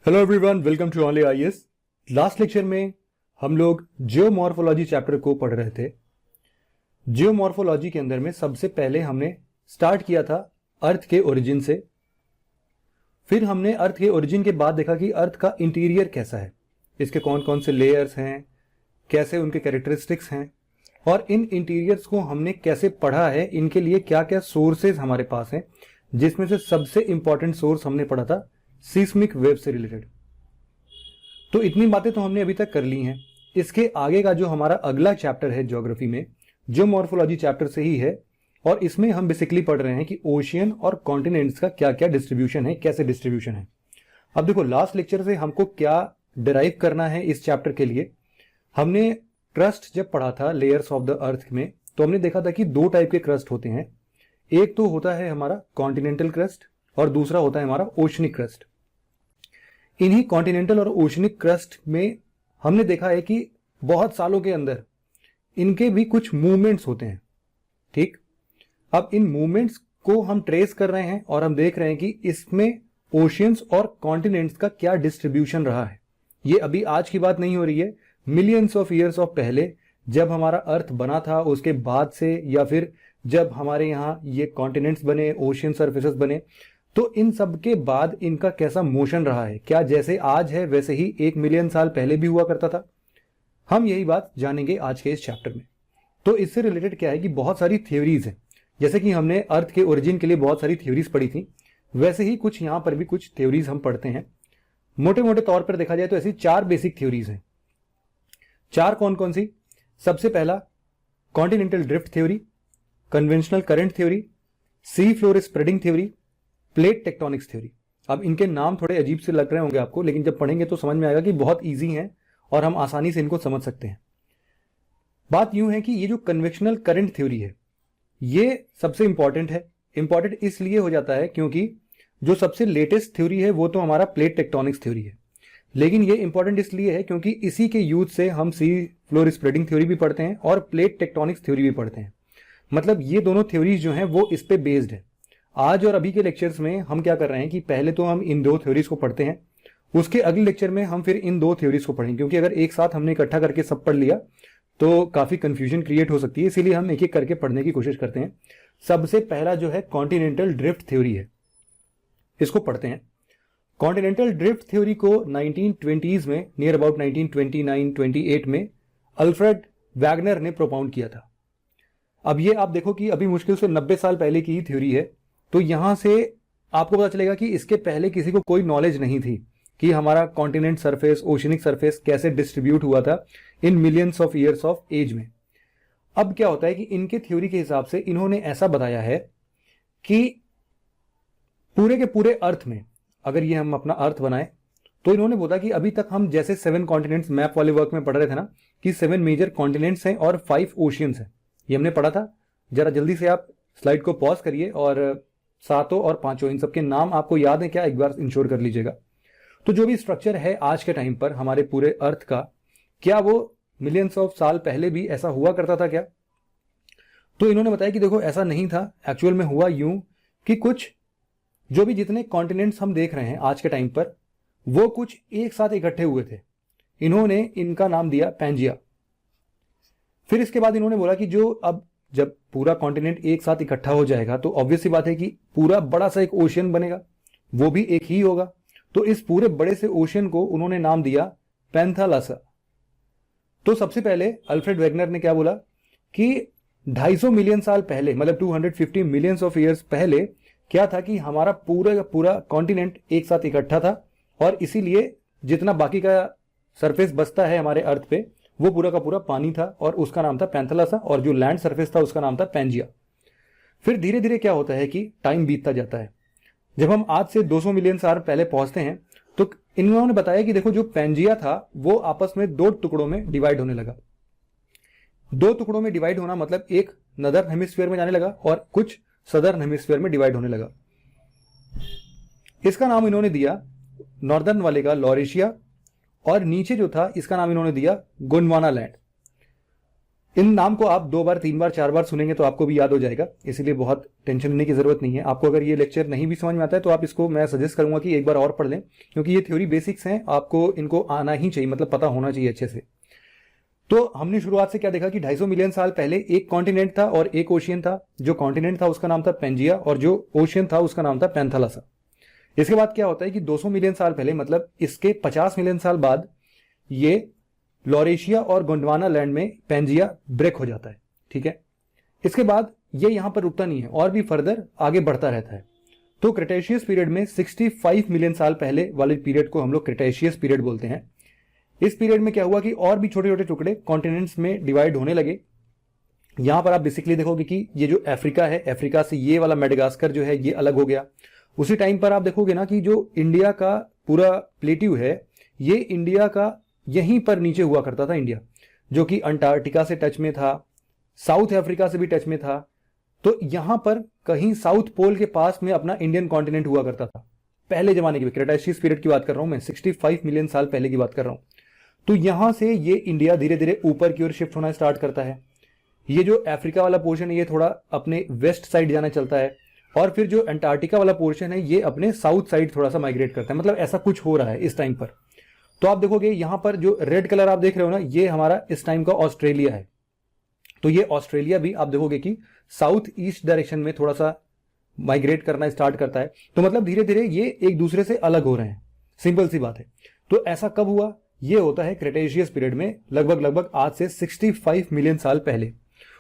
Hello everyone, welcome to only IAS. Last lecture में हम लोग जियोमॉर्फोलॉजी चैप्टर को पढ़ रहे थे। जियोमॉर्फोलॉजी के अंदर में सबसे पहले हमने स्टार्ट किया था अर्थ के ओरिजिन से। फिर हमने अर्थ के ओरिजिन के बाद देखा कि अर्थ का इंटीरियर कैसा है, इसके कौन कौन से लेयर्स हैं, कैसे उनके कैरेक्टरिस्टिक्स हैं, और इन इंटीरियर्स को हमने कैसे पढ़ा है, इनके लिए क्या क्या सोर्सेज हमारे पास हैं, जिसमें से सबसे इंपॉर्टेंट सोर्स हमने पढ़ा था सीस्मिक वेव से रिलेटेड। तो इतनी बातें तो हमने अभी तक कर ली हैं। इसके आगे का जो हमारा अगला चैप्टर है ज्योग्राफी में, जियोमॉर्फोलॉजी चैप्टर से ही है, और इसमें हम बेसिकली पढ़ रहे हैं कि ओशियन और कॉन्टिनेंट्स का क्या क्या डिस्ट्रीब्यूशन है, कैसे डिस्ट्रीब्यूशन है। अब देखो, लास्ट लेक्चर से हमको क्या डिराइव करना है इस चैप्टर के लिए। हमने क्रस्ट जब पढ़ा था लेयर्स ऑफ द अर्थ में, तो हमने देखा था कि दो टाइप के क्रस्ट होते हैं। एक तो होता है हमारा कॉन्टिनेंटल क्रस्ट और दूसरा होता है हमारा ओशनिक क्रस्ट। इन्हीं कॉन्टिनेंटल और ओशनिक क्रस्ट में हमने देखा है कि बहुत सालों के अंदर इनके भी कुछ मूवमेंट्स होते हैं। ठीक, अब इन मूवमेंट्स को हम ट्रेस कर रहे हैं और हम देख रहे हैं कि इसमें ओशियंस और कॉन्टिनेंट्स का क्या डिस्ट्रीब्यूशन रहा है। ये अभी आज की बात नहीं हो रही है, मिलियंस ऑफ ईयर्स ऑफ पहले जब हमारा अर्थ बना था उसके बाद से, या फिर जब हमारे यहां ये कॉन्टिनेंट्स बने, ओशियन सर्फेसेस बने, तो इन सब के बाद इनका कैसा मोशन रहा है। क्या जैसे आज है वैसे ही 1 मिलियन साल पहले भी हुआ करता था? हम यही बात जानेंगे आज के इस चैप्टर में। तो इससे रिलेटेड क्या है कि बहुत सारी थ्योरीज हैं। जैसे कि हमने अर्थ के ओरिजिन के लिए बहुत सारी थ्योरीज पढ़ी थी, वैसे ही कुछ यहां पर भी कुछ थ्योरीज हम पढ़ते हैं। मोटे मोटे तौर पर देखा जाए तो ऐसी 4 बेसिक थ्योरीज हैं। 4 कौन कौन सी? सबसे पहला continental drift theory, conventional current theory, sea floor spreading theory, plate tectonics theory. अब इनके नाम थोड़े अजीब से लग रहे होंगे आपको, लेकिन जब पढ़ेंगे तो समझ में आएगा कि बहुत इजी हैं और हम आसानी से इनको समझ सकते हैं। बात यूं है कि ये जो कन्वेक्शनल करंट थ्योरी है, ये सबसे इंपॉर्टेंट है। इंपॉर्टेंट इसलिए हो जाता है क्योंकि जो सबसे लेटेस्ट थ्योरी है वो तो हमारा प्लेट टेक्टोनिक्स थ्योरी है, लेकिन ये इंपॉर्टेंट इसलिए है क्योंकि इसी के यूज से हम सी फ्लोर स्प्रेडिंग थ्योरी भी पढ़ते हैं और प्लेट टेक्टोनिक्स थ्योरी भी पढ़ते हैं। मतलब ये दोनों थ्योरीज जो हैं वो इस पे बेस्ड है। आज और अभी के लेक्चर्स में हम क्या कर रहे हैं कि पहले तो हम इन 2 थ्योरीज को पढ़ते हैं, उसके अगले लेक्चर में हम फिर इन 2 थ्योरीज को पढ़ेंगे, क्योंकि अगर एक साथ हमने इकट्ठा करके सब पढ़ लिया तो काफी कंफ्यूजन क्रिएट हो सकती है। इसीलिए हम एक एक करके पढ़ने की कोशिश करते हैं। सबसे पहला जो है कॉन्टिनेंटल ड्रिफ्ट थ्योरी है, इसको पढ़ते हैं। कॉन्टिनेंटल ड्रिफ्ट थ्योरी को 1920s में, नियर अबाउट 1929-28 में अल्फ्रेड वैगनर ने प्रोपाउंड किया था। अब ये आप देखो कि अभी मुश्किल से 90 साल पहले की ही थ्योरी है, तो यहां से आपको पता चलेगा कि इसके पहले किसी को कोई नॉलेज नहीं थी कि हमारा कॉन्टिनेंट सरफेस, ओशनिक सरफेस कैसे डिस्ट्रीब्यूट हुआ था इन millions of years of age में। अब क्या होता है कि इनके थ्योरी के हिसाब से इन्होंने ऐसा बताया है कि पूरे के पूरे अर्थ में, अगर ये हम अपना अर्थ बनाए, तो इन्होंने बोला कि अभी तक हम जैसे 7 कॉन्टिनेंट्स मैप वाले वर्क में पढ़ रहे थे ना, कि 7 मेजर कॉन्टिनेंट्स हैं और 5 ओशियंस हैं, ये हमने पढ़ा था। जरा जल्दी से आप स्लाइड को पॉज करिए और 7 और 5 इन सबके नाम आपको याद है क्या, एक बार इंश्योर कर लीजिएगा। तो जो भी स्ट्रक्चर है आज के टाइम पर हमारे पूरे अर्थ का, क्या वो मिलियंस ऑफ साल पहले भी ऐसा हुआ करता था क्या? तो इन्होंने बताया कि देखो ऐसा नहीं था। एक्चुअल में हुआ यूं कि कुछ जो भी जितने कॉन्टिनेंट्स हम देख रहे हैं आज के टाइम पर, वो कुछ एक साथ इकट्ठे हुए थे। इन्होंने इनका नाम दिया पैंजिया। फिर इसके बाद इन्होंने बोला कि जो अब जब पूरा कॉन्टिनेंट एक साथ इकट्ठा हो जाएगा तो ऑब्वियस सी बात है कि पूरा बड़ा सा एक ओशियन बनेगा, वो भी एक ही होगा। तो इस पूरे बड़े से ओशियन को उन्होंने नाम दिया पैंथालसा। तो सबसे पहले अल्फ्रेड वैगनर ने क्या बोला कि 250 मिलियन साल पहले, मतलब 250 मिलियंस ऑफ ईयर्स पहले क्या था कि हमारा पूरा कॉन्टिनेंट एक साथ इकट्ठा था, और इसीलिए जितना बाकी का सरफेस बचता है हमारे अर्थ पे, वो पूरा का पूरा पानी था और उसका नाम था पैंथालसा, और जो लैंड सरफेस था उसका नाम था पैंजिया। फिर धीरे धीरे क्या होता है कि टाइम बीतता जाता है। जब हम आज से 200 मिलियन साल पहले पहुंचते हैं तो इन्होंने बताया कि देखो जो पैंजिया था वो आपस में 2 टुकड़ों में डिवाइड होने लगा। 2 टुकड़ों में डिवाइड होना मतलब एक नदर्न हेमिस्फीयर में जाने लगा और कुछ सदर्न हेमिस्फीयर में डिवाइड होने लगा। इसका नाम इन्होंने दिया, नॉर्दर्न वाले का लॉरेशिया, और नीचे जो था इसका नाम इन्होंने दिया गोंडवाना लैंड। इन नाम को आप 2 बार 3 बार 4 बार सुनेंगे तो आपको भी याद हो जाएगा, इसीलिए बहुत टेंशन लेने की जरूरत नहीं है। आपको अगर ये लेक्चर नहीं भी समझ में आता है तो आप इसको, मैं सजेस्ट करूंगा कि एक बार और पढ़ लें, क्योंकि ये थ्योरी बेसिक्स हैं, आपको इनको आना ही चाहिए, मतलब पता होना चाहिए अच्छे से। तो हमने शुरुआत से क्या देखा कि 250 मिलियन साल पहले एक कॉन्टिनेंट था और एक ओशियन था। जो कॉन्टिनेंट था उसका नाम था पेंजिया और जो ओशियन था उसका नाम था पैंथालसा। इसके बाद क्या होता है कि 200 मिलियन साल पहले, मतलब इसके 50 मिलियन साल बाद, ये लॉरेशिया और गोंडवाना लैंड में पेंजिया ब्रेक हो जाता है। ठीक है, इसके बाद ये यहां पर रुकता नहीं है और भी फर्दर आगे बढ़ता रहता है। तो क्रिटेशियस पीरियड में 65 मिलियन साल पहले वाले पीरियड को हम लोग क्रिटेशियस पीरियड बोलते हैं। इस पीरियड में क्या हुआ कि और भी छोटे छोटे टुकड़े कॉन्टिनेंट्स में डिवाइड होने लगे। यहां पर आप बेसिकली देखोगे कि ये जो अफ्रीका है, अफ्रीका से ये वाला मेडागास्कर जो है ये अलग हो गया। उसी टाइम पर आप देखोगे ना कि जो इंडिया का पूरा प्लेट्यू है, ये इंडिया का यहीं पर नीचे हुआ करता था, इंडिया जो कि अंटार्कटिका से टच में था, साउथ अफ्रीका से भी टच में था। तो यहां पर कहीं साउथ पोल के पास में अपना इंडियन कॉन्टिनेंट हुआ करता था पहले जमाने की, क्रेटाशियस पीरियड की बात कर रहा हूं मैं, 65 मिलियन साल पहले की बात कर रहा हूं। तो यहां से ये इंडिया धीरे धीरे ऊपर की ओर शिफ्ट होना स्टार्ट करता है। ये जो अफ्रीका वाला पोर्शन है ये थोड़ा अपने वेस्ट साइड जाना चलता है, और फिर जो अंटार्कटिका वाला पोर्शन है ये अपने साउथ साइड थोड़ा सा माइग्रेट करता है। मतलब ऐसा कुछ हो रहा है इस टाइम पर। तो आप देखोगे यहां पर जो रेड कलर आप देख रहे हो ना, ये हमारा इस टाइम का ऑस्ट्रेलिया है। तो ये ऑस्ट्रेलिया भी आप देखोगे कि साउथ ईस्ट डायरेक्शन में थोड़ा सा माइग्रेट करना स्टार्ट करता है। तो मतलब धीरे धीरे ये एक दूसरे से अलग हो रहे हैं, सिंपल सी बात है। तो ऐसा कब हुआ? ये होता है क्रेटेशियस पीरियड में, लगभग आज से 65 मिलियन साल पहले।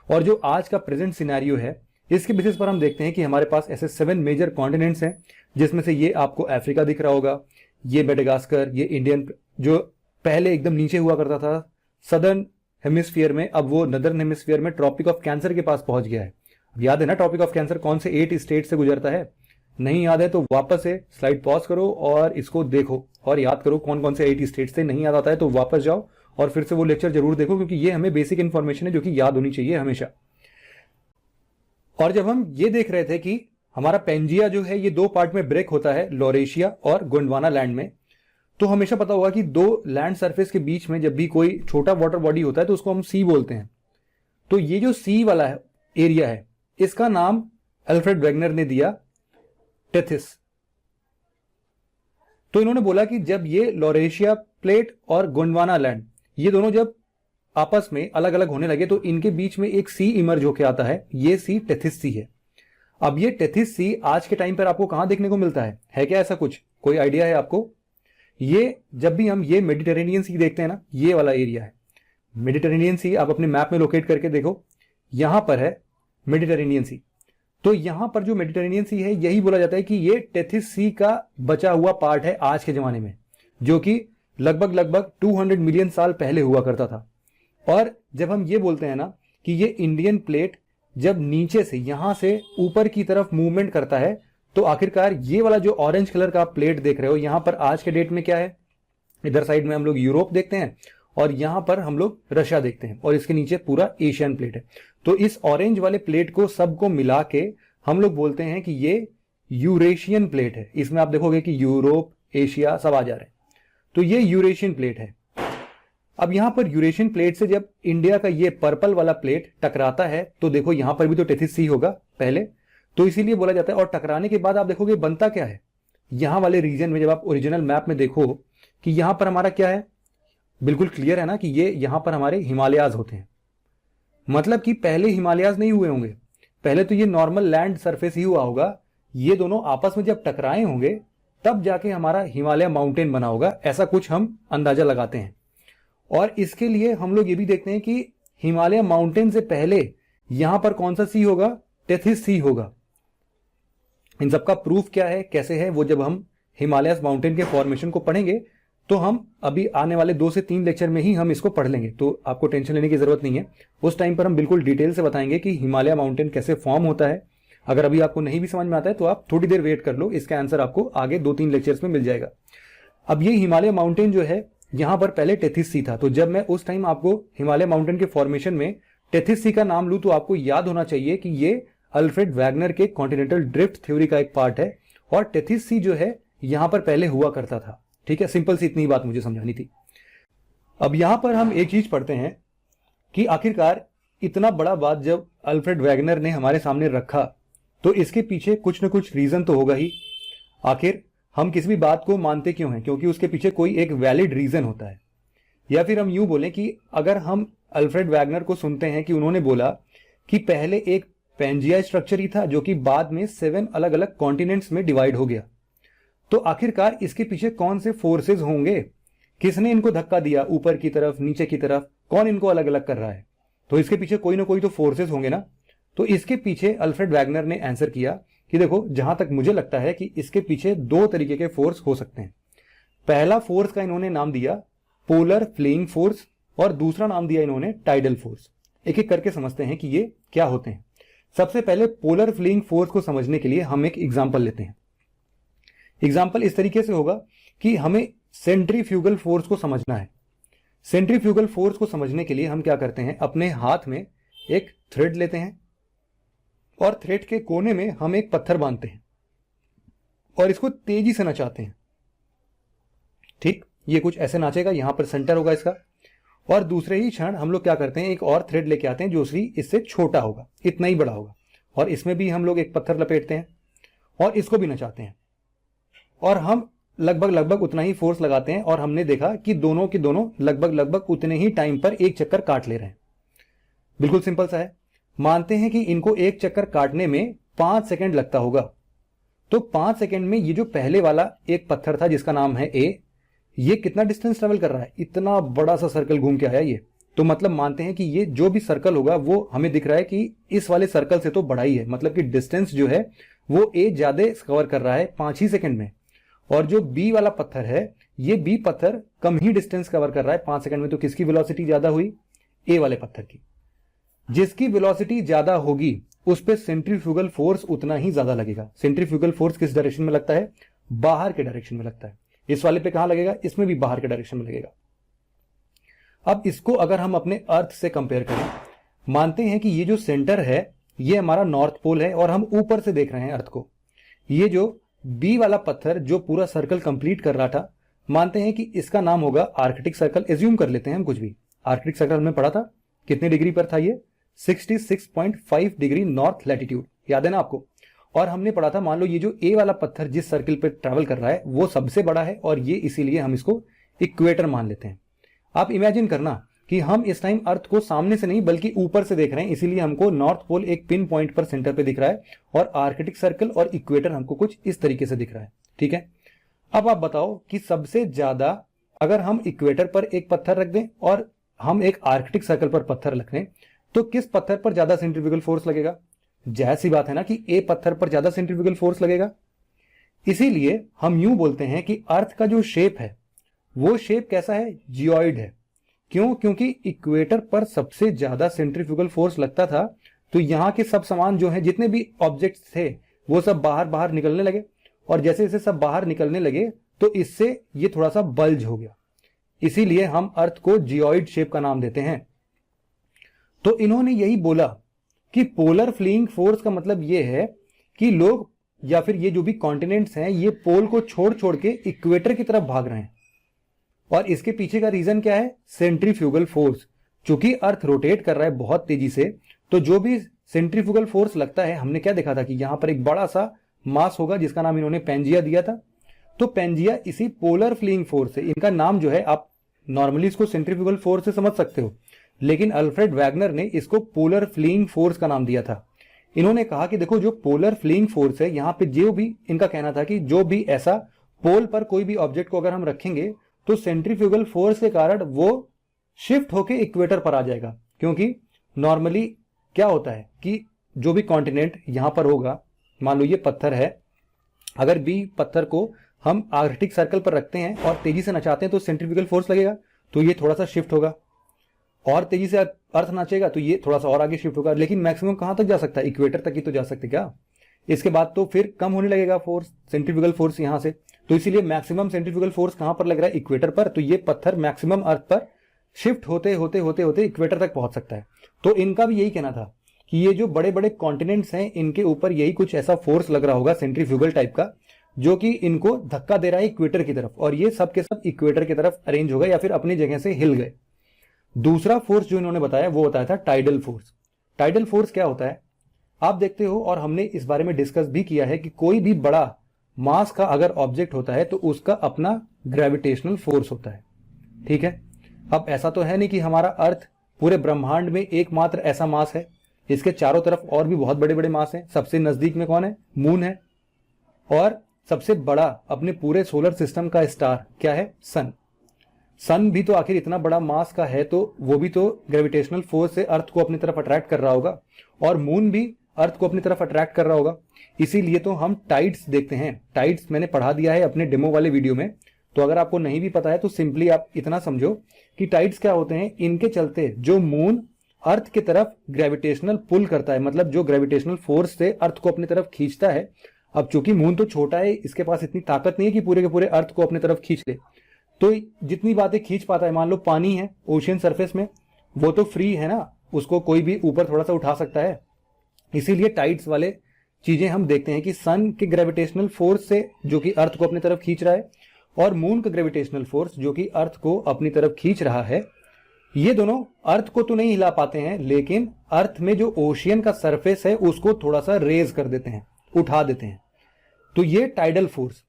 और जो आज का प्रेजेंट सिनेरियो है, इसके बेसिस पर हम देखते हैं कि हमारे पास ऐसे 7 मेजर कॉन्टिनेंट्स हैं, जिसमें से ये आपको अफ्रीका दिख रहा होगा, ये मेडागास्कर, ये इंडियन जो पहले एकदम नीचे हुआ करता था सदर्न हेमिस्फीयर में, अब वो नदर्न हेमिस्फीयर में ट्रॉपिक ऑफ कैंसर के पास पहुंच गया है। अब याद है ना ट्रॉपिक ऑफ कैंसर कौन से 8 स्टेट से गुजरता है? नहीं याद है तो वापस से स्लाइड पॉज करो और इसको देखो और याद करो कौन कौन से 8 स्टेट से। नहीं याद आता है तो वापस जाओ और फिर से वो लेक्चर जरूर देखो, क्योंकि ये हमें बेसिक इंफॉर्मेशन है जो कि याद होनी चाहिए हमेशा। और जब हम ये देख रहे थे कि हमारा पेंजिया जो है ये 2 पार्ट में ब्रेक होता है, लॉरेशिया और गोंडवाना लैंड में, तो हमेशा पता होगा कि 2 लैंड सरफेस के बीच में जब भी कोई छोटा वाटर बॉडी होता है तो उसको हम सी बोलते हैं। तो ये जो सी वाला एरिया है, इसका नाम अल्फ्रेड वेगनर ने दिया टेथिस। तो इन्होंने बोला कि जब ये लॉरेशिया प्लेट और गोंडवाना लैंड ये दोनों जब आपस में अलग अलग होने लगे तो इनके बीच में एक सी इमर्ज होकर आता है, ये सी टेथिस सी है। अब ये टेथिस सी आज के टाइम पर आपको कहां देखने को मिलता है क्या ऐसा कुछ? कोई आइडिया है आपको? ये जब भी हम ये मेडिटेरेनियन सी देखते हैं ना, ये वाला एरिया है मेडिटेरेनियन सी। आप अपने मैप में लोकेट करके देखो, यहां पर है मेडिटेरेनियन सी। तो यहां पर जो मेडिटेरेनियन सी है, यही बोला जाता है कि ये टेथिस सी का बचा हुआ पार्ट है आज के जमाने में, जो कि लगभग 200 मिलियन साल पहले हुआ करता था। और जब हम ये बोलते हैं ना कि ये इंडियन प्लेट जब नीचे से यहां से ऊपर की तरफ मूवमेंट करता है, तो आखिरकार ये वाला जो ऑरेंज कलर का प्लेट देख रहे हो, यहां पर आज के डेट में क्या है? इधर साइड में हम लोग यूरोप देखते हैं और यहां पर हम लोग रशिया देखते हैं, और इसके नीचे पूरा एशियन प्लेट है। तो इस ऑरेंज वाले प्लेट को सबको मिला के हम लोग बोलते हैं कि ये यूरेशियन प्लेट है। इसमें आप देखोगे कि यूरोप, एशिया सब आ जा रहे हैं, तो ये यूरेशियन प्लेट है। अब यहां पर यूरेशियन प्लेट से जब इंडिया का ये पर्पल वाला प्लेट टकराता है, तो देखो यहां पर भी तो टेथिस सी होगा पहले, तो इसीलिए बोला जाता है। और टकराने के बाद आप देखोगे बनता क्या है, यहां वाले रीजन में जब आप ओरिजिनल मैप में देखो कि यहां पर हमारा क्या है, बिल्कुल क्लियर है ना कि ये यहां पर हमारे हिमालयाज होते हैं। मतलब कि पहले हिमालयाज नहीं हुए होंगे, पहले तो ये नॉर्मल लैंड सरफेस ही हुआ होगा। ये दोनों आपस में जब टकराए होंगे तब जाके हमारा हिमालय माउंटेन बना होगा, ऐसा कुछ हम अंदाजा लगाते हैं। और इसके लिए हम लोग ये भी देखते हैं कि हिमालय माउंटेन से पहले यहां पर कौन सा सी होगा? टेथिस सी होगा। इन सबका प्रूफ क्या है, कैसे है, वो जब हम हिमालयस माउंटेन के फॉर्मेशन को पढ़ेंगे तो हम अभी आने वाले 2 से 3 लेक्चर में ही हम इसको पढ़ लेंगे, तो आपको टेंशन लेने की जरूरत नहीं है। उस टाइम पर हम बिल्कुल डिटेल से बताएंगे कि हिमालय माउंटेन कैसे फॉर्म होता है। अगर अभी आपको नहीं भी समझ में आता है तो आप थोड़ी देर वेट कर लो, इसका आंसर आपको आगे 2-3 लेक्चर्स में मिल जाएगा। अब ये हिमालय माउंटेन जो है, यहां पर पहले टेथिस सी था। तो जब मैं उस टाइम आपको हिमालय माउंटेन के फॉर्मेशन में टेथिस सी का नाम लूं तो आपको याद होना चाहिए कि ये अल्फ्रेड वैगनर के कॉन्टिनेंटल ड्रिफ्ट थ्योरी का एक पार्ट है, और टेथिस सी जो है यहां पर पहले हुआ करता था। ठीक है, सिंपल सी इतनी बात मुझे समझानी थी। अब यहां पर हम एक चीज पढ़ते हैं कि आखिरकार इतना बड़ा बात जब अल्फ्रेड वैगनर ने हमारे सामने रखा तो इसके पीछे कुछ न कुछ रीजन तो होगा ही। आखिर हम किसी भी बात को मानते क्यों हैं? क्योंकि उसके पीछे कोई एक वैलिड रीजन होता है। या फिर हम यूं बोलें कि अगर हम अल्फ्रेड वैगनर को सुनते हैं कि उन्होंने बोला कि पहले एक पेंजिया स्ट्रक्चर ही था जो कि बाद में 7 अलग अलग कॉन्टिनेंट्स में डिवाइड हो गया, तो आखिरकार इसके पीछे कौन से फोर्सेस होंगे? किसने इनको धक्का दिया ऊपर की तरफ, नीचे की तरफ? कौन इनको अलग अलग कर रहा है? तो इसके पीछे कोई ना कोई तो फोर्सेस होंगे ना। तो इसके पीछे अल्फ्रेड वैगनर ने आंसर किया कि देखो, जहां तक मुझे लगता है कि इसके पीछे 2 तरीके के फोर्स हो सकते हैं। पहला फोर्स का इन्होंने नाम दिया पोलर फ्लेइंग फोर्स और दूसरा नाम दिया इन्होंने टाइडल फोर्स। एक एक करके समझते हैं कि ये क्या होते हैं। सबसे पहले पोलर फ्लेइंग फोर्स को समझने के लिए हम एक एग्जांपल लेते हैं। एग्जांपल इस तरीके से होगा कि हमें सेंट्रीफ्यूगल फोर्स को समझना है। सेंट्रीफ्यूगल फोर्स को समझने के लिए हम क्या करते हैं, अपने हाथ में एक थ्रेड लेते हैं और थ्रेड के कोने में हम एक पत्थर बांधते हैं और इसको तेजी से नचाते हैं। ठीक, ये कुछ ऐसे नाचेगा, यहां पर सेंटर होगा इसका, और दूसरे ही क्षण हम लोग क्या करते हैं, एक और थ्रेड लेके आते हैं जो इससे छोटा होगा, इतना ही बड़ा होगा, और इसमें भी हम लोग एक पत्थर लपेटते हैं और इसको भी नचाते हैं और हम लगभग उतना ही फोर्स लगाते हैं। और हमने देखा कि दोनों के दोनों लगभग उतने ही टाइम पर एक चक्कर काट ले रहे हैं। बिल्कुल सिंपल सा है। मानते हैं कि इनको एक चक्कर काटने में 5 सेकंड लगता होगा, तो 5 सेकंड में ये जो पहले वाला एक पत्थर था जिसका नाम है ए, ये कितना डिस्टेंस ट्रेवल कर रहा है? इतना बड़ा सा सर्कल घूम के आया ये। तो मतलब मानते हैं कि ये जो भी सर्कल होगा वो हमें दिख रहा है कि इस वाले सर्कल से तो बड़ा ही है, मतलब कि डिस्टेंस जो है वो ए ज्यादा कवर कर रहा है 5 ही सेकंड में। और जो बी वाला पत्थर है, ये बी पत्थर कम ही डिस्टेंस कवर कर रहा है 5 सेकंड में। तो किसकी वेलोसिटी ज्यादा हुई? ए वाले पत्थर की। जिसकी वेलोसिटी ज्यादा होगी उस पे सेंट्रीफ्यूगल फोर्स उतना ही ज्यादा लगेगा। सेंट्रीफ्यूगल फोर्स किस डायरेक्शन में लगता है? बाहर के डायरेक्शन में लगता है। इस वाले पे कहां लगेगा? इसमें भी बाहर के डायरेक्शन में लगेगा। अब इसको अगर हम अपने अर्थ से कंपेयर करें, मानते हैं कि ये जो सेंटर है ये हमारा नॉर्थ पोल है और हम ऊपर से देख रहे हैं अर्थ को। ये जो बी वाला पत्थर जो पूरा सर्कल कंप्लीट कर रहा था, मानते हैं कि इसका नाम होगा आर्कटिक सर्कल। एज्यूम कर लेते हैं हम कुछ भी। आर्कटिक सर्कल हमने पढ़ा था, कितने डिग्री पर था ये? 66.5 डिग्री नॉर्थ लैटिट्यूड, याद है ना आपको? और हमने पढ़ा था, मान लो ये जो ए वाला पत्थर जिस सर्कल पे ट्रैवल कर रहा है वो सबसे बड़ा है और ये इसीलिए हम इसको इक्वेटर मान लेते हैं। आप इमेजिन करना कि हम इस टाइम अर्थ को सामने से नहीं बल्कि ऊपर से देख रहे हैं, इसीलिए हमको नॉर्थ पोल एक पिन पॉइंट पर सेंटर पे दिख रहा है और आर्कटिक सर्कल और इक्वेटर हमको कुछ इस तरीके से दिख रहा है। ठीक है, अब आप बताओ कि सबसे ज्यादा अगर हम इक्वेटर पर एक पत्थर रख दें और हम एक आर्कटिक सर्कल पर पत्थर रख दें तो किस पत्थर पर ज्यादा सेंट्रीफ्यूगल फोर्स लगेगा? जाहिर सी बात है ना कि ए पत्थर पर ज्यादा सेंट्रीफ्यूगल फोर्स लगेगा। इसीलिए हम यूं बोलते हैं कि अर्थ का जो शेप है वो शेप कैसा है? जियोइड है। क्यों? क्योंकि इक्वेटर पर सबसे ज्यादा सेंट्रीफ्यूगल फोर्स लगता था, तो यहां के सब सामान जो है, जितने भी ऑब्जेक्ट्स थे वो सब बाहर बाहर निकलने लगे और जैसे जैसे सब बाहर निकलने लगे तो इससे ये थोड़ा सा बल्ज हो गया। इसीलिए हम अर्थ को जियोइड शेप का नाम देते हैं। तो इन्होंने यही बोला कि पोलर फ्लीइंग फोर्स का मतलब ये है कि लोग या फिर ये जो भी कॉन्टिनेंट्स हैं ये पोल को छोड़ छोड़ के इक्वेटर की तरफ भाग रहे हैं। और इसके पीछे का रीजन क्या है? Centrifugal force. चूंकि अर्थ रोटेट कर रहा है बहुत तेजी से, तो जो भी सेंट्रीफ्यूगल फोर्स लगता है, हमने क्या देखा था कि यहां पर एक बड़ा सा मास होगा जिसका नाम इन्होंने पेंजिया दिया था। तो पेंजिया इसी पोलर फ्लीइंग फोर्स है। इनका नाम जो है, आप नॉर्मली इसको सेंट्रीफ्यूगल फोर्स से समझ सकते हो, लेकिन अल्फ्रेड वैगनर ने इसको पोलर फ्लीइंग फोर्स का नाम दिया था। इन्होंने कहा कि देखो, जो पोलर फ्लीइंग फोर्स है, यहां पे जो भी इनका कहना था कि जो भी ऐसा पोल पर कोई भी ऑब्जेक्ट को अगर हम रखेंगे तो सेंट्रीफ्यूगल फोर्स के कारण वो शिफ्ट होके इक्वेटर पर आ जाएगा। क्योंकि नॉर्मली क्या होता है कि जो भी कॉन्टिनेंट यहां पर होगा, मान लो ये पत्थर है, अगर बी पत्थर को हम आर्कटिक सर्कल पर रखते हैं और तेजी से नचाते हैं तो सेंट्रीफ्यूगल फोर्स लगेगा, तो ये थोड़ा सा शिफ्ट होगा, और तेजी से अर्थ नाचेगा तो ये थोड़ा सा और आगे शिफ्ट होगा। लेकिन मैक्सिमम कहां तक जा सकता है? इक्वेटर तक ही तो जा सकते क्या? इसके बाद तो फिर कम होने लगेगा फोर्स, सेंट्रीफ्यूगल फोर्स यहां से। तो इसीलिए मैक्सिमम सेंट्रीफ्यूगल फोर्स कहां पर लग रहा है? इक्वेटर पर। तो ये पत्थर मैक्सिमम अर्थ पर शिफ्ट होते होते होते होते इक्वेटर तक पहुंच सकता है। तो इनका भी यही कहना था कि ये जो बड़े बड़े कॉन्टिनेंट्स हैं, इनके ऊपर यही कुछ ऐसा फोर्स लग रहा होगा सेंट्रीफ्यूगल टाइप का, जो कि इनको धक्का दे रहा है इक्वेटर की तरफ, और ये सब के सब इक्वेटर की तरफ अरेंज हो गए या फिर अपनी जगह से हिल गए। दूसरा फोर्स जो इन्होंने बताया वो बताया था टाइडल फोर्स। टाइडल फोर्स क्या होता है आप देखते हो, और हमने इस बारे में डिस्कस भी किया है कि कोई भी बड़ा मास का अगर ऑब्जेक्ट होता है तो उसका अपना ग्रेविटेशनल फोर्स होता है। ठीक है, अब ऐसा तो है नहीं कि हमारा अर्थ पूरे ब्रह्मांड में एकमात्र ऐसा मास है, इसके चारों तरफ और भी बहुत बड़े बड़े मास हैं। सबसे नजदीक में कौन है? मून है। और सबसे बड़ा अपने पूरे सोलर सिस्टम का स्टार क्या है? सन। सन भी तो आखिर इतना बड़ा मास का है, तो वो भी तो ग्रेविटेशनल फोर्स से अर्थ को अपनी तरफ अट्रैक्ट कर रहा होगा, और मून भी अर्थ को अपनी तरफ अट्रैक्ट कर रहा होगा। इसीलिए तो हम टाइड्स देखते हैं। टाइड्स मैंने पढ़ा दिया है अपने डेमो वाले वीडियो में, तो अगर आपको नहीं भी पता है तो सिंपली आप इतना समझो कि टाइड्स क्या होते हैं। इनके चलते जो मून अर्थ की तरफ ग्रेविटेशनल पुल करता है, मतलब जो ग्रेविटेशनल फोर्स से अर्थ को अपनी तरफ खींचता है। अब चूंकि मून तो छोटा है, इसके पास इतनी ताकत नहीं है कि पूरे के पूरे अर्थ को अपनी तरफ खींच ले, तो जितनी बातें खींच पाता है, मान लो पानी है ओशियन सरफेस में, वो तो फ्री है ना, उसको कोई भी ऊपर थोड़ा सा उठा सकता है। इसीलिए टाइड्स वाले चीजें हम देखते हैं कि सन के ग्रेविटेशनल फोर्स से जो कि अर्थ को अपनी तरफ खींच रहा है, और मून का ग्रेविटेशनल फोर्स जो कि अर्थ को अपनी तरफ खींच रहा है, ये दोनों अर्थ को तो नहीं हिला पाते हैं, लेकिन अर्थ में जो ओशियन का सरफेस है उसको थोड़ा सा रेज कर देते हैं, उठा देते हैं। तो ये टाइडल फोर्स,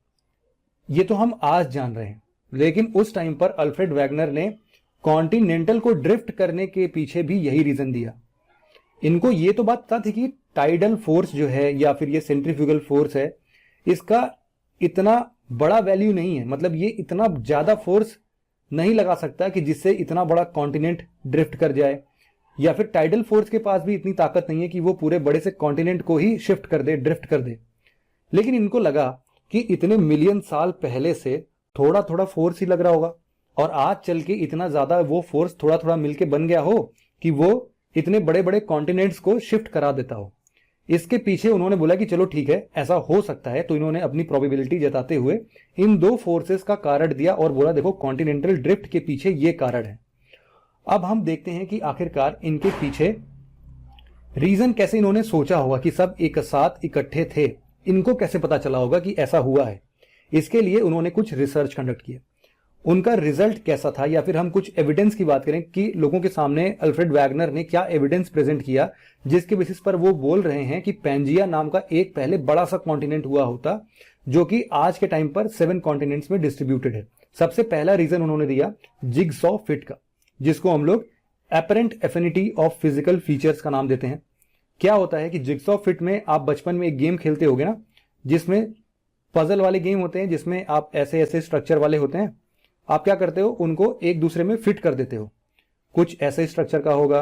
ये तो हम आज जान रहे हैं, लेकिन उस टाइम पर अल्फ्रेड वैगनर ने कॉन्टिनेंटल को ड्रिफ्ट करने के पीछे भी यही रीजन दिया। इनको ये तो बात पता थी कि टाइडल फोर्स जो है या फिर ये सेंट्रीफ्यूगल फोर्स है, इसका इतना बड़ा वैल्यू नहीं है, मतलब ये इतना ज्यादा फोर्स नहीं लगा सकता कि जिससे इतना बड़ा कॉन्टिनेंट ड्रिफ्ट कर जाए, या फिर टाइडल फोर्स के पास भी इतनी ताकत नहीं है कि वो पूरे बड़े से कॉन्टिनेंट को ही शिफ्ट कर दे, ड्रिफ्ट कर दे। लेकिन इनको लगा कि इतने मिलियन साल पहले से थोड़ा थोड़ा फोर्स ही लग रहा होगा, और आज चल के इतना ज्यादा वो फोर्स थोड़ा थोड़ा मिलके बन गया हो कि वो इतने बड़े बड़े कॉन्टिनेंट्स को शिफ्ट करा देता हो। इसके पीछे उन्होंने बोला कि चलो ठीक है, ऐसा हो सकता है। तो इन्होंने अपनी प्रोबेबिलिटी जताते हुए इन दो फोर्सेस का कारण दिया और बोला देखो कॉन्टिनेंटल ड्रिफ्ट के पीछे ये कारण है। अब हम देखते हैं कि आखिरकार इनके पीछे रीजन कैसे इन्होंने सोचा होगा कि सब एक साथ इकट्ठे थे, इनको कैसे पता चला होगा कि ऐसा हुआ है। इसके लिए उन्होंने कुछ रिसर्च कंडक्ट किया। उनका रिजल्ट कैसा था, या फिर हम कुछ एविडेंस की बात करें कि लोगों के सामने अल्फ्रेड वैगनर ने क्या एविडेंस प्रेजेंट किया, जिसके बेसिस पर वो बोल रहे हैं कि पैंजिया नाम का एक पहले बड़ा सा कॉन्टिनेंट हुआ होता, जो कि आज के टाइम पर 7 कॉन्टिनेंट्स में डिस्ट्रीब्यूटेड है। सबसे पहला रीजन उन्होंने दिया जिगसॉ फिट का, जिसको हम लोग apparent affinity of physical features का नाम देते हैं। क्या होता है कि जिगसॉ फिट में आप बचपन में एक गेम खेलते होगे ना, जिसमें पजल वाले गेम होते हैं, जिसमें आप ऐसे ऐसे स्ट्रक्चर वाले होते हैं, आप क्या करते हो, उनको एक दूसरे में फिट कर देते हो। कुछ ऐसे स्ट्रक्चर का होगा,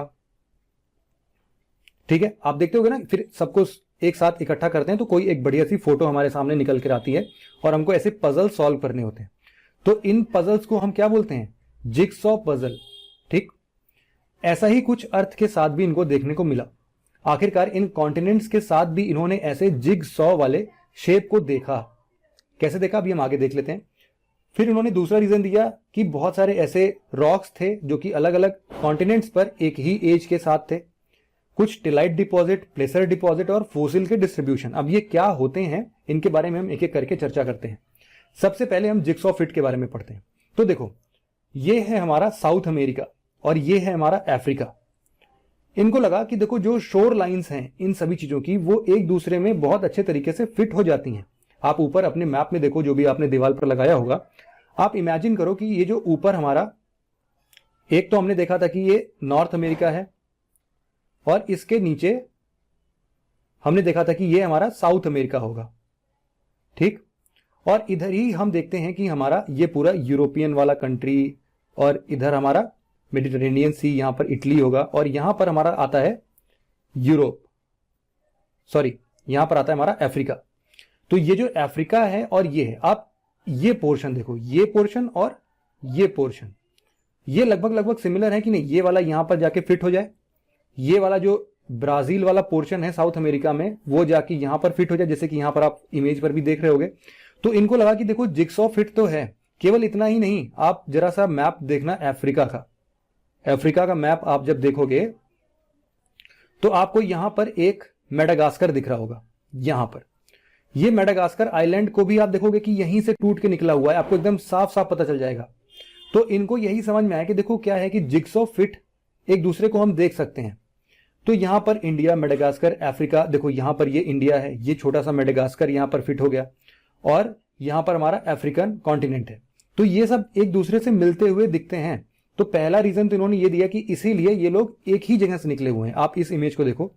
ठीक है, आप देखते होगे ना, फिर सबको एक साथ इकट्ठा करते हैं तो कोई एक बढ़िया सी फोटो हमारे सामने निकल कर आती है, और हमको ऐसे पजल सॉल्व करने होते हैं। तो इन पजल्स को हम क्या बोलते हैं? Jigsaw puzzle. ठीक, ऐसा ही कुछ अर्थ के साथ भी इनको देखने को मिला। आखिरकार इन कॉन्टिनेंट्स के साथ भी इन्होंने ऐसे जिगसॉ वाले शेप को देखा। कैसे देखा अभी हम आगे देख लेते हैं। फिर उन्होंने दूसरा रीजन दिया कि बहुत सारे ऐसे रॉक्स थे जो कि अलग अलग कॉन्टिनेंट्स पर एक ही एज के साथ थे। कुछ टिलाइट डिपॉजिट, प्लेसर डिपॉजिट और फोसिल के डिस्ट्रीब्यूशन। अब ये क्या होते हैं, इनके बारे में हम एक एक करके चर्चा करते हैं। सबसे पहले हम जिगसॉ फिट के बारे में पढ़ते हैं। तो देखो, ये है हमारा साउथ अमेरिका और ये है हमारा अफ्रीका। इनको लगा कि देखो जो शोर लाइंस हैं इन सभी चीजों की, वो एक दूसरे में बहुत अच्छे तरीके से फिट हो जाती हैं। आप ऊपर अपने मैप में देखो, जो भी आपने दीवार पर लगाया होगा, आप इमेजिन करो कि ये जो ऊपर हमारा, एक तो हमने देखा था कि ये नॉर्थ अमेरिका है, और इसके नीचे हमने देखा था कि ये हमारा साउथ अमेरिका होगा। ठीक, और इधर ही हम देखते हैं कि हमारा ये पूरा यूरोपियन वाला कंट्री, और इधर हमारा मेडिटेरेनियन सी, यहां पर इटली होगा, और यहां पर हमारा आता है यूरोप, सॉरी यहां पर आता है हमारा अफ्रीका। तो ये जो अफ्रीका है और ये है, आप ये पोर्शन देखो, ये पोर्शन और ये पोर्शन, ये लगभग लगभग सिमिलर है कि नहीं? ये वाला यहां पर जाके फिट हो जाए, ये वाला जो ब्राजील वाला पोर्शन है साउथ अमेरिका में, वो जाके यहां पर फिट हो जाए, जैसे कि यहां पर आप इमेज पर भी देख रहे होगे। तो इनको लगा कि देखो जिगसॉ फिट तो है। केवल इतना ही नहीं, आप जरा सा मैप देखना अफ्रीका का। अफ्रीका का मैप आप जब देखोगे तो आपको यहां पर एक मेडागास्कर दिख रहा होगा। यहां पर ये मेडागास्कर आइलैंड को भी आप देखोगे कि यहीं से टूट के निकला हुआ है, आपको एकदम साफ साफ पता चल जाएगा। तो इनको यही समझ में आया कि देखो क्या है कि जिग्सॉ फिट एक दूसरे को हम देख सकते हैं। तो यहां पर इंडिया, मेडागास्कर, अफ्रीका, देखो यहां पर ये इंडिया है, ये छोटा सा मेडागास्कर यहां पर फिट हो गया, और यहां पर हमारा अफ्रीकन कॉन्टिनेंट है। तो ये सब एक दूसरे से मिलते हुए दिखते हैं। तो पहला रीजन तो इन्होंने ये दिया कि इसीलिए ये लोग एक ही जगह से निकले हुए हैं। आप इस इमेज को देखो,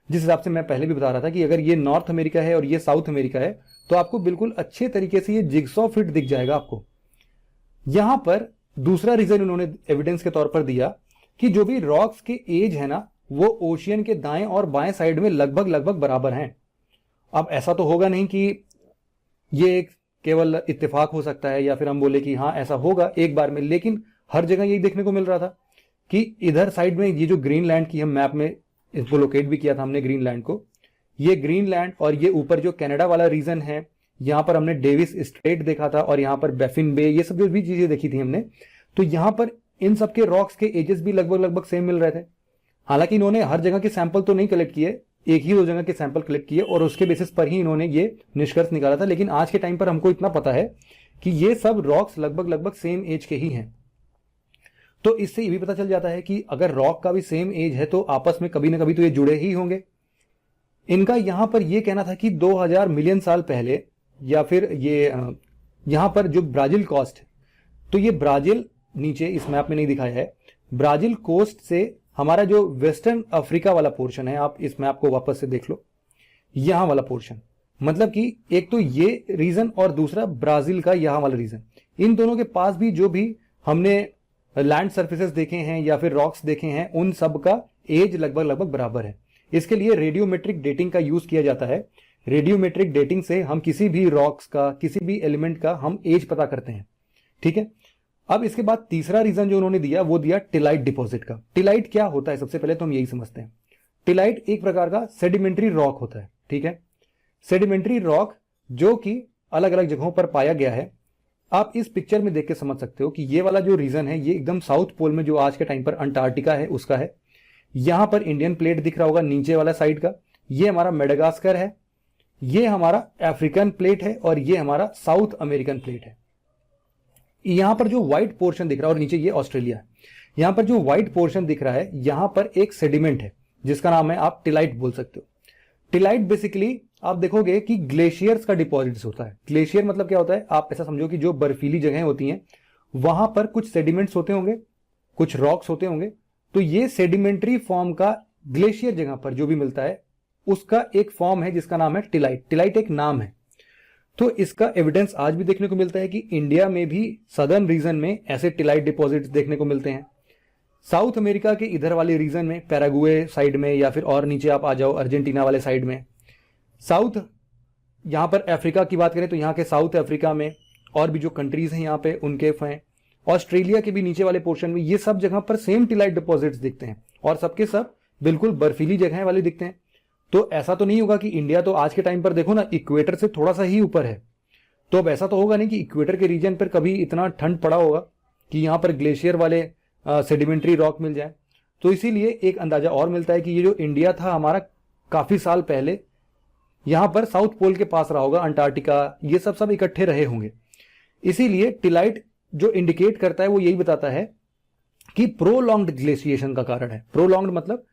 जिस हिसाब से मैं पहले भी बता रहा था कि अगर ये नॉर्थ अमेरिका है और ये साउथ अमेरिका है, तो आपको बिल्कुल अच्छे तरीके से ये जिग्सॉ फिट दिख जाएगा आपको। यहां पर दूसरा रीजन उन्होंने एविडेंस के तौर पर दिया कि जो भी रॉक्स के एज है ना, वो ओशियन के दाएं और बाएं साइड में लगभग लगभग बराबर हैं। अब ऐसा तो होगा नहीं कि ये एक केवल इत्तेफाक हो सकता है या फिर हम बोले कि हाँ ऐसा होगा एक बार में, लेकिन हर जगह यही देखने को मिल रहा था कि इधर साइड में ये जो ग्रीनलैंड की हम मैप में इसको लोकेट भी किया था हमने ग्रीनलैंड को, ये ग्रीनलैंड और ये ऊपर जो कनाडा वाला रीजन है, यहां पर हमने डेविस स्ट्रेट देखा था और यहां पर बैफिन बे, ये सब जो भी चीजें देखी थी हमने, तो यहां पर इन सब के रॉक्स के एजेस भी लगभग लगभग सेम मिल रहे थे। हालांकि इन्होंने हर जगह के सैंपल तो नहीं कलेक्ट किए, एक ही दो जगह के सैंपल कलेक्ट किए और उसके बेसिस पर ही इन्होंने ये निष्कर्ष निकाला था। लेकिन आज के टाइम पर हमको इतना पता है कि ये सब रॉक्स लगभग लगभग सेम एज के ही हैं। तो इससे ये भी पता चल जाता है कि अगर रॉक का भी सेम एज है तो आपस में कभी ना कभी तो ये जुड़े ही होंगे। इनका यहां पर यह कहना था कि 2000 मिलियन साल पहले, या फिर ये यहां पर जो ब्राजील कोस्ट है, तो ये ब्राजील नीचे इस मैप में नहीं दिखाया है, ब्राजील कोस्ट से हमारा जो वेस्टर्न अफ्रीका वाला पोर्शन है, आप इस मैप को वापस से देख लो, यहां वाला पोर्शन, मतलब कि एक तो ये रीजन और दूसरा ब्राजील का यहां वाला रीजन, इन दोनों के पास भी जो भी हमने लैंड सर्फेसेस देखे हैं या फिर रॉक्स देखे हैं, उन सब का एज लगभग लगभग बराबर है। इसके लिए रेडियोमेट्रिक डेटिंग का यूज किया जाता है। रेडियोमेट्रिक डेटिंग से हम किसी भी रॉक्स का, किसी भी एलिमेंट का हम एज पता करते हैं। ठीक है, अब इसके बाद तीसरा रीजन जो उन्होंने दिया वो दिया टिलाइट डिपॉजिट का। टिलाइट क्या होता है, सबसे पहले तो हम यही समझते हैं। टिलाइट एक प्रकार का सेडिमेंट्री रॉक होता है। ठीक है, सेडिमेंट्री रॉक जो कि अलग अलग जगहों पर पाया गया है। आप इस पिक्चर में देख के समझ सकते हो कि ये वाला जो रीजन है ये एकदम साउथ पोल में, जो आज के टाइम पर अंटार्कटिका है, उसका है। यहां पर इंडियन प्लेट दिख रहा होगा नीचे वाला साइड का, ये हमारा मेडागास्कर है, ये हमारा अफ्रीकन प्लेट है और ये हमारा साउथ अमेरिकन प्लेट है। यहां पर जो व्हाइट पोर्शन दिख रहा है और नीचे ये ऑस्ट्रेलिया है, यहां पर जो व्हाइट पोर्शन दिख रहा है, यहां पर एक सेडिमेंट है जिसका नाम है, आप टिलाइट बोल सकते हो। टिलाइट बेसिकली आप देखोगे कि ग्लेशियर्स का डिपॉजिट्स होता है। ग्लेशियर मतलब क्या होता है, आप ऐसा समझो कि जो बर्फीली जगहें होती हैं वहां पर कुछ सेडिमेंट्स होते होंगे, कुछ रॉक्स होते होंगे, तो ये सेडिमेंट्री फॉर्म का ग्लेशियर जगह पर जो भी मिलता है उसका एक फॉर्म है जिसका नाम है टिलाइट। टिलाइट एक नाम है। तो इसका एविडेंस आज भी देखने को मिलता है कि इंडिया में भी सदर्न रीजन में ऐसे टिलाइट डिपॉजिट्स देखने को मिलते हैं। साउथ अमेरिका के इधर वाले रीजन में, पैरागुए साइड में, या फिर और नीचे आप आ जाओ अर्जेंटीना वाले साइड में। साउथ, यहां पर अफ्रीका की बात करें तो यहां के साउथ अफ्रीका में और भी जो कंट्रीज हैं यहां पे उनके हैं। ऑस्ट्रेलिया के भी नीचे वाले पोर्शन में ये सब जगह पर सेम टिलाइट डिपॉजिट्स दिखते हैं और सबके सब बिल्कुल बर्फीली जगह वाले दिखते हैं। तो ऐसा तो नहीं होगा कि इंडिया तो आज के टाइम पर देखो ना इक्वेटर से थोड़ा सा ही ऊपर है, तो अब ऐसा तो होगा नहीं कि इक्वेटर के रीजन पर कभी इतना ठंड पड़ा होगा कि यहां पर ग्लेशियर वाले सेडिमेंट्री रॉक मिल जाए। तो इसीलिए एक अंदाजा और मिलता है कि ये जो इंडिया था हमारा काफी साल पहले यहां पर साउथ पोल के पास रहा होगा, अंटार्कटिका, ये सब इकट्ठे रहे होंगे। इसीलिए टिलाइट जो इंडिकेट करता है वो यही बताता है कि प्रोलॉन्ग्ड ग्लेशिएशन का कारण है। प्रोलॉन्ग्ड मतलब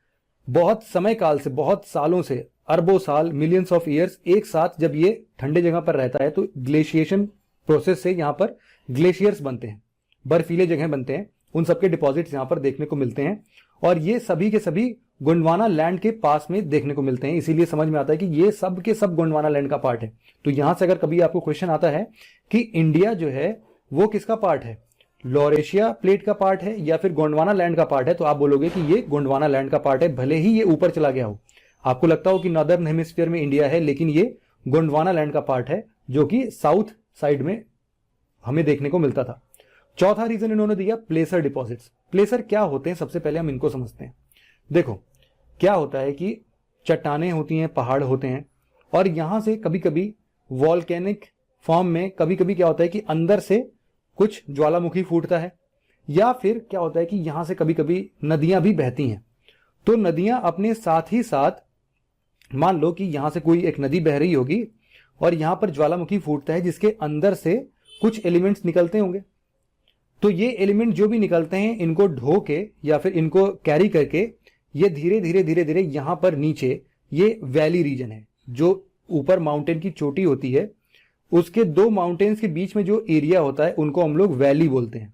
बहुत समय काल से, बहुत सालों से, अरबों साल, मिलियंस ऑफ ईयर्स एक साथ जब ये ठंडे जगह पर रहता है तो ग्लेशिएशन प्रोसेस से यहां पर ग्लेशियर्स बनते हैं, बर्फीले जगह बनते हैं, उन सबके डिपॉजिट्स यहां पर देखने को मिलते हैं और ये सभी के सभी गोंडवाना लैंड के पास में देखने को मिलते हैं। इसीलिए समझ में आता है कि ये सब के सब गोंडवाना लैंड का पार्ट है। तो यहां से अगर कभी आपको क्वेश्चन आता है कि इंडिया जो है वो किसका पार्ट है, लॉरेशिया प्लेट का पार्ट है या फिर गोंडवाना लैंड का पार्ट है, तो आप बोलोगे कि ये गोंडवाना लैंड का पार्ट है, भले ही ये ऊपर चला गया हो। आपको लगता हो कि नॉर्दर्न हेमिस्फीयर में इंडिया है, लेकिन ये गोंडवाना लैंड का पार्ट है जो कि साउथ साइड में हमें देखने को मिलता था। चौथा रीजन इन्होंने दिया प्लेसर डिपॉजिट्स। प्लेसर क्या होते हैं, सबसे पहले हम इनको समझते हैं। देखो क्या होता है कि चट्टानें होती हैं, पहाड़ होते हैं, और यहां से कभी कभी वॉल्केनिक फॉर्म में कभी कभी क्या होता है कि अंदर से कुछ ज्वालामुखी फूटता है, या फिर क्या होता है कि यहां से कभी कभी नदियां भी बहती हैं। तो नदियां अपने साथ ही साथ, मान लो कि यहां से कोई एक नदी बह रही होगी और यहां पर ज्वालामुखी फूटता है जिसके अंदर से कुछ एलिमेंट्स निकलते होंगे। तो ये एलिमेंट जो भी निकलते हैं इनको ढो के या फिर इनको कैरी करके ये धीरे धीरे धीरे धीरे यहां पर नीचे ये वैली रीजन है, जो ऊपर माउंटेन की चोटी होती है उसके दो माउंटेन्स के बीच में जो एरिया होता है उनको हम लोग वैली बोलते हैं।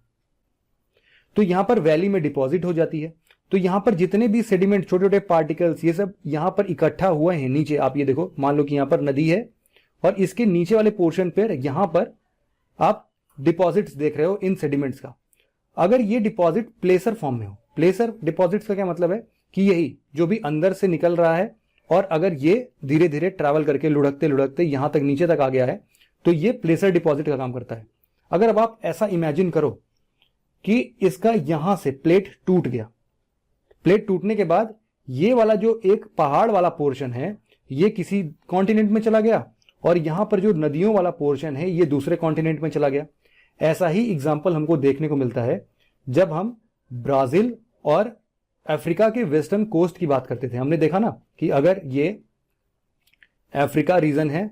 तो यहां पर वैली में डिपॉजिट हो जाती है। तो यहां पर जितने भी सेडिमेंट छोटे छोटे पार्टिकल्स ये सब यहां पर इकट्ठा हुए हैं नीचे। आप ये देखो, मान लो कि यहां पर नदी है और इसके नीचे वाले पोर्शन पर यहां पर आप डिपॉजिट्स देख रहे हो इन सेडिमेंट्स का। अगर ये डिपॉजिट प्लेसर फॉर्म में हो, प्लेसर डिपॉजिट्स का क्या मतलब है कि यही जो भी अंदर से निकल रहा है और अगर ये धीरे धीरे ट्रैवल करके लुढ़कते लुढ़कते यहां तक नीचे तक आ गया है तो ये प्लेसर डिपॉजिट का काम करता है। अगर अब आप ऐसा इमेजिन करो कि इसका यहां से प्लेट टूट गया, प्लेट टूटने के बाद ये वाला जो एक पहाड़ वाला पोर्शन है ये किसी कॉन्टिनेंट में चला गया और यहां पर जो नदियों वाला पोर्शन है ये दूसरे कॉन्टिनेंट में चला गया। ऐसा ही एग्जाम्पल हमको देखने को मिलता है जब हम ब्राजील और अफ्रीका के वेस्टर्न कोस्ट की बात करते थे। हमने देखा ना कि अगर ये अफ्रीका रीजन है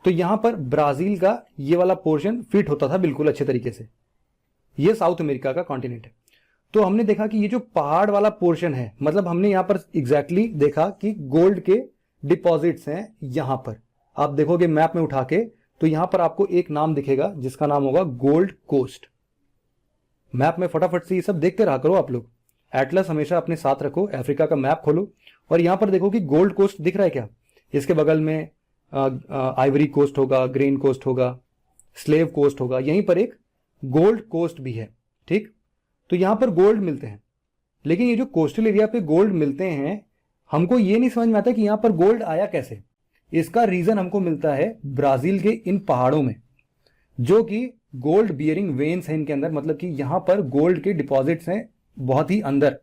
तो यहां पर ब्राजील का ये वाला पोर्शन फिट होता था बिल्कुल अच्छे तरीके से। ये साउथ अमेरिका का कॉन्टिनेंट है। तो हमने देखा कि ये जो पहाड़ वाला पोर्शन है, मतलब हमने यहां पर एग्जैक्टली देखा कि गोल्ड के डिपॉजिट्स हैं। यहां पर आप देखोगे मैप में उठा के तो यहां पर आपको एक नाम दिखेगा जिसका नाम होगा गोल्ड कोस्ट। मैप में फटाफट से ये सब देखते रहा करो आप लोग। एटलस हमेशा अपने साथ रखो, अफ्रीका का मैप खोलो और यहां पर देखो कि गोल्ड कोस्ट दिख रहा है क्या। इसके बगल में आइवरी कोस्ट होगा, ग्रेन कोस्ट होगा, स्लेव कोस्ट होगा, यहीं पर एक गोल्ड कोस्ट भी है। ठीक, तो यहां पर गोल्ड मिलते हैं। लेकिन ये जो कोस्टल एरिया पे गोल्ड मिलते हैं हमको ये नहीं समझ में आता कि यहां पर गोल्ड आया कैसे। इसका रीजन हमको मिलता है ब्राजील के इन पहाड़ों में, जो कि गोल्ड बियरिंग वेन्स हैं इनके अंदर, मतलब कि यहां पर गोल्ड के डिपॉजिट्स हैं बहुत ही अंदर।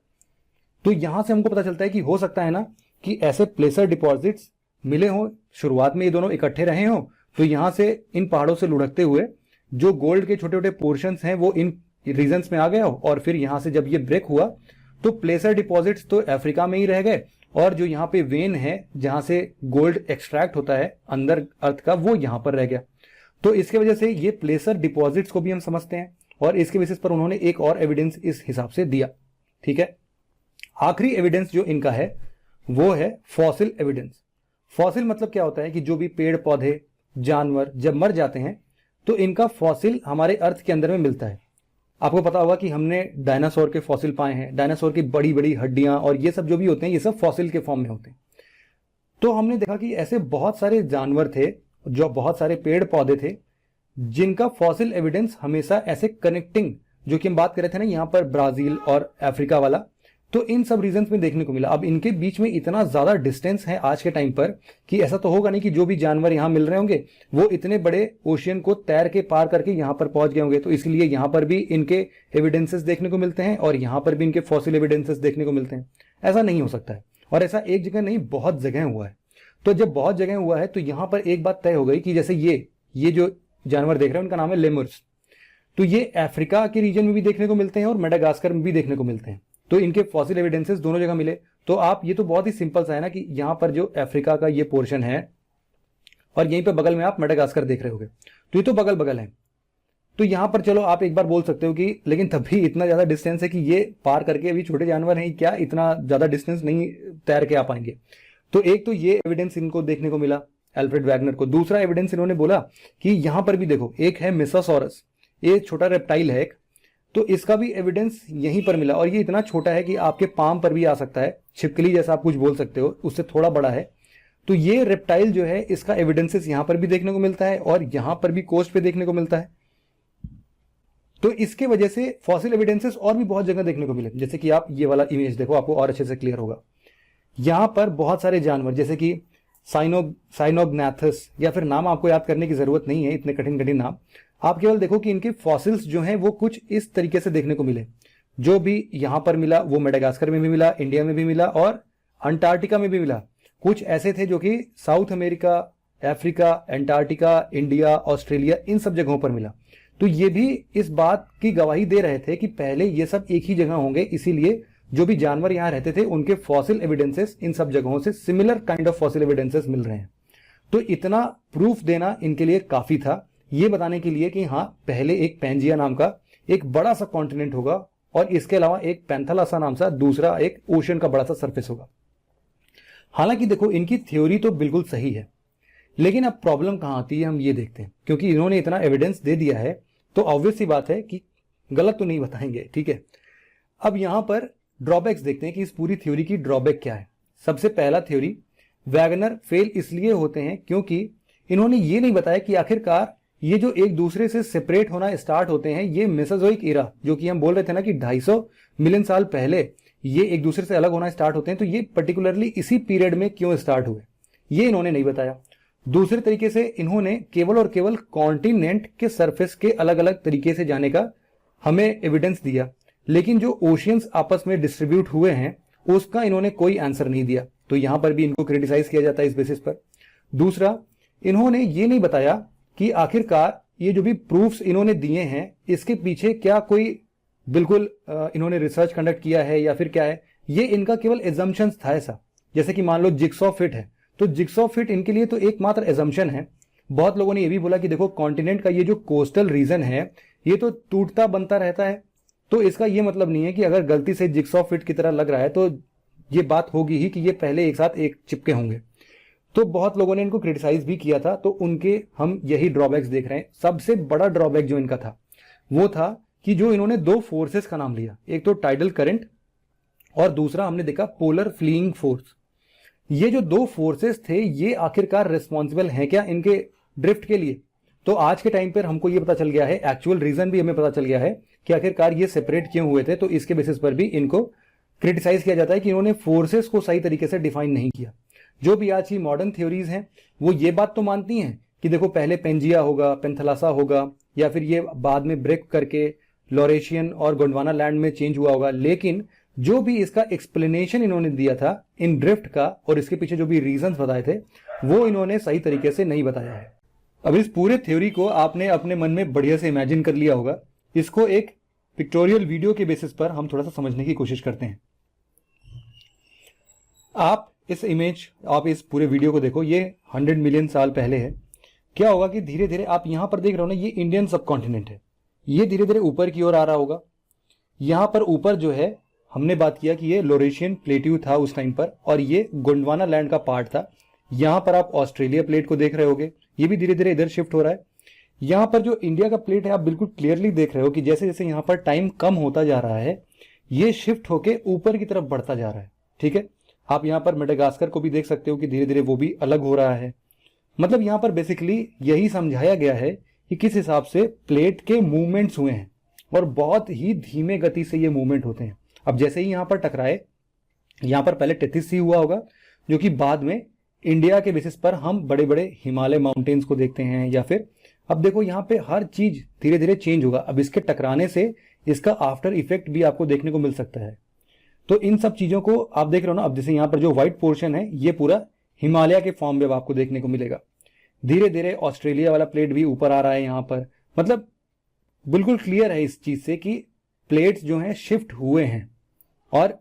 तो यहां से हमको पता चलता है कि हो सकता है ना कि ऐसे प्लेसर डिपॉजिट्स मिले हों, शुरुआत में ये दोनों इकट्ठे रहे हों, तो यहां से इन पहाड़ों से लुढ़कते हुए जो गोल्ड के छोटे छोटे पोर्शंस हैं वो इन रीजन्स में आ गए हो और फिर यहां से जब ये ब्रेक हुआ तो प्लेसर डिपॉजिट्स तो अफ्रीका में ही रह गए और जो यहाँ पे वेन है जहां से गोल्ड एक्सट्रैक्ट होता है अंदर अर्थ का वो यहां पर रह गया। तो इसके वजह से ये प्लेसर डिपॉजिट्स को भी हम समझते हैं और इसके बेसिस पर उन्होंने एक और एविडेंस इस हिसाब से दिया। ठीक है, आखिरी एविडेंस जो इनका है वो है फॉसिल एविडेंस। फॉसिल मतलब क्या होता है कि जो भी पेड़ पौधे जानवर जब मर जाते हैं तो इनका फॉसिल हमारे अर्थ के अंदर में मिलता है। आपको पता होगा कि हमने डायनासोर के फॉसिल पाए हैं, डायनासोर की बड़ी बड़ी हड्डियां और ये सब जो भी होते हैं ये सब फॉसिल के फॉर्म में होते हैं। तो हमने देखा कि ऐसे बहुत सारे जानवर थे, जो बहुत सारे पेड़ पौधे थे जिनका फॉसिल एविडेंस हमेशा ऐसे कनेक्टिंग, जो कि हम बात कर रहे थे ना यहाँ पर ब्राजील और अफ्रीका वाला, तो इन सब रीजन्स में देखने को मिला। अब इनके बीच में इतना ज्यादा डिस्टेंस है आज के टाइम पर कि ऐसा तो होगा नहीं कि जो भी जानवर यहां मिल रहे होंगे वो इतने बड़े ओशियन को तैर के पार करके यहां पर पहुंच गए होंगे। तो इसलिए यहां पर भी इनके एविडेंसेस देखने को मिलते हैं और यहां पर भी इनके फॉसिल एविडेंसेस देखने को मिलते हैं। ऐसा नहीं हो सकता है और ऐसा एक जगह नहीं बहुत जगह हुआ है। तो जब बहुत जगह हुआ है तो यहां पर एक बात तय हो गई कि जैसे ये जो जानवर देख रहे हैं उनका नाम है लेमुर्स, तो ये अफ्रीका के रीजन में भी देखने को मिलते हैं और मेडागास्कर में भी देखने को मिलते हैं। तो इनके फॉसिल एविडेंसेस दोनों जगह मिले। तो आप ये तो बहुत ही सिंपल सा है ना कि यहां पर जो अफ्रीका का ये पोर्शन है और यहीं पे बगल में आप मेडागास्कर देख रहे होगे, तो ये तो बगल बगल है। तो यहां पर चलो आप एक बार बोल सकते हो कि लेकिन तब भी इतना ज्यादा डिस्टेंस है कि ये पार करके अभी छोटे जानवर हैं क्या इतना ज्यादा डिस्टेंस नहीं तैर के आ पाएंगे। तो एक तो ये एविडेंस इनको देखने को मिला एल्फ्रेड वैगनर को। दूसरा एविडेंस इन्होंने बोला कि यहां पर भी देखो एक है मिसासोरस, ये छोटा रेप्टाइल है एक, तो इसका भी एविडेंस यहीं पर मिला और ये इतना छोटा है कि आपके पाम पर भी आ सकता है, छिपकली जैसा आप कुछ बोल सकते हो, उससे थोड़ा बड़ा है। तो ये रेप्टाइल जो है इसका एविडेंसेस यहां पर भी देखने को मिलता है और यहां पर भी कोस्ट पे देखने को मिलता है। तो इसके वजह से फॉसिल एविडेंसेस और भी बहुत जगह देखने को मिले। जैसे कि आप ये वाला इमेज देखो, आपको और अच्छे से क्लियर होगा। यहां पर बहुत सारे जानवर जैसे कि साइनोग्नाथस, या फिर नाम आपको याद करने की जरूरत नहीं है, इतने कठिन कठिन नाम। आप केवल देखो कि इनके फॉसिल्स जो हैं वो कुछ इस तरीके से देखने को मिले। जो भी यहां पर मिला वो मेडागास्कर में भी मिला, इंडिया में भी मिला और अंटार्कटिका में भी मिला। कुछ ऐसे थे जो कि South America, Africa, Antarctica, India, Australia, इन सब जगहों पर मिला। तो ये भी इस बात की गवाही दे रहे थे कि पहले ये सब एक ही जगह होंगे, इसीलिए जो भी जानवर यहां रहते थे उनके फॉसिल एविडेंसेस इन सब जगहों से similar kind of fossil evidences मिल रहे हैं। तो इतना प्रूफ देना इनके लिए काफी था। ये बताने के लिए कि हाँ पहले एक पैंजिया नाम का एक बड़ा सा कॉन्टिनेंट होगा और इसके अलावा एक पैंथालासा नाम सा दूसरा एक ओशन का बड़ा सा सरफेस होगा। हालांकि देखो इनकी थ्योरी तो बिल्कुल सही है, लेकिन अब प्रॉब्लम कहां आती है हम ये देखते हैं, क्योंकि इन्होंने इतना एविडेंस दे दिया है तो ऑब्वियस सी बात है कि गलत तो नहीं बताएंगे, ठीक है। अब यहां पर ड्रॉबैक्स देखते हैं कि इस पूरी थ्योरी की ड्रॉबैक क्या है। सबसे पहला थ्योरी, वैगनर फेल इसलिए होते हैं क्योंकि इन्होंने ये नहीं बताया कि आखिरकार ये जो एक दूसरे से सेपरेट होना स्टार्ट होते हैं, ये मेसोजोइक इरा जो कि हम बोल रहे थे ना कि 250 मिलियन साल पहले ये एक दूसरे से अलग होना स्टार्ट होते हैं, तो ये पर्टिकुलरली इसी पीरियड में क्यों स्टार्ट हुए ये इन्होंने नहीं बताया। दूसरे तरीके से इन्होंने केवल और केवल कॉन्टिनेंट के सरफेस के अलग अलग तरीके से जाने का हमें एविडेंस दिया, लेकिन जो ओशियंस आपस में डिस्ट्रीब्यूट हुए हैं उसका इन्होंने कोई आंसर नहीं दिया, तो यहां पर भी इनको क्रिटिसाइज किया जाता है इस बेसिस पर। दूसरा, इन्होंने ये नहीं बताया कि आखिरकार ये जो भी प्रूफ्स इन्होंने दिए हैं इसके पीछे क्या कोई बिल्कुल इन्होंने रिसर्च कंडक्ट किया है या फिर क्या है, ये इनका केवल एजम्पशंस था ऐसा। जैसे कि मान लो जिक्सॉ फिट है, तो जिक्सॉ फिट इनके लिए तो एकमात्र एजम्पशन है। बहुत लोगों ने ये भी बोला कि देखो कॉन्टिनेंट का ये जो कोस्टल रीजन है ये तो टूटता बनता रहता है, तो इसका ये मतलब नहीं है कि अगर गलती से जिक्सॉ फिट की तरह लग रहा है तो ये बात होगी ही कि ये पहले एक साथ एक चिपके होंगे। तो बहुत लोगों ने इनको क्रिटिसाइज भी किया था, तो उनके हम यही ड्रॉबैक्स देख रहे हैं। सबसे बड़ा ड्रॉबैक जो इनका था वो था कि जो इन्होंने दो फोर्सेस का नाम लिया, एक तो टाइडल करंट और दूसरा हमने देखा पोलर फ्लीइंग फोर्स। ये जो दो फोर्सेस थे ये आखिरकार रिस्पॉन्सिबल हैं क्या इनके ड्रिफ्ट के लिए? तो आज के टाइम पर हमको ये पता चल गया है, एक्चुअल रीजन भी हमें पता चल गया है कि आखिरकार ये सेपरेट क्यों हुए थे। तो इसके बेसिस पर भी इनको क्रिटिसाइज किया जाता है कि इन्होंने फोर्सेस को सही तरीके से डिफाइन नहीं किया। जो भी आज की मॉडर्न थ्योरीज हैं वो ये बात तो मानती हैं कि देखो पहले पेंजिया होगा, पेंथलासा होगा, या फिर ये बाद में ब्रेक करके लॉरेशियन और गोंडवाना लैंड में चेंज हुआ होगा, लेकिन जो भी इसका एक्सप्लेनेशन इन्होंने दिया था इन ड्रिफ्ट का और इसके पीछे जो भी रीजंस बताए थे वो इन्होंने सही तरीके से नहीं बताया है। अब इस पूरे थ्योरी को आपने अपने मन में बढ़िया से इमेजिन कर लिया होगा। इसको एक पिक्टोरियल वीडियो के बेसिस पर हम थोड़ा सा समझने की कोशिश करते हैं। आप इस पूरे वीडियो को देखो, ये 100 मिलियन साल पहले है। क्या होगा कि धीरे धीरे आप यहां पर देख रहे हो ना, ये इंडियन सब कॉन्टिनेंट है, ये धीरे धीरे ऊपर की ओर आ रहा होगा। यहां पर ऊपर जो है हमने बात किया कि ये लोरेशियन प्लेट्यू था उस टाइम पर और ये गोंडवाना लैंड का पार्ट था। यहां पर आप ऑस्ट्रेलिया प्लेट को देख रहे होगे, ये भी धीरे धीरे इधर शिफ्ट हो रहा है। यहां पर जो इंडिया का प्लेट है आप बिल्कुल क्लियरली देख रहे हो कि जैसे जैसे यहां पर टाइम कम होता जा रहा है ये शिफ्ट होके ऊपर की तरफ बढ़ता जा रहा है, ठीक है। आप यहां पर मेडागास्कर को भी देख सकते हो कि धीरे धीरे वो भी अलग हो रहा है। मतलब यहां पर बेसिकली यही समझाया गया है कि किस हिसाब से प्लेट के मूवमेंट्स हुए हैं और बहुत ही धीमे गति से ये मूवमेंट होते हैं। अब जैसे ही यहां पर टकराए, यहां पर पहले टेथिस सी हुआ होगा जो कि बाद में इंडिया के बेसिस पर हम बड़े बड़े हिमालय माउंटेन्स को देखते हैं, या फिर अब देखो यहां पे हर चीज धीरे धीरे चेंज होगा। अब इसके टकराने से इसका आफ्टर इफेक्ट भी आपको देखने को मिल सकता है। तो इन सब चीजों को आप देख रहे हो ना। अब जैसे यहां पर जो व्हाइट पोर्शन है ये पूरा हिमालय के फॉर्म में आपको देखने को मिलेगा। धीरे धीरे ऑस्ट्रेलिया वाला प्लेट भी ऊपर आ रहा है यहां पर। मतलब बिल्कुल क्लियर है इस चीज से कि प्लेट्स जो हैं शिफ्ट हुए हैं। और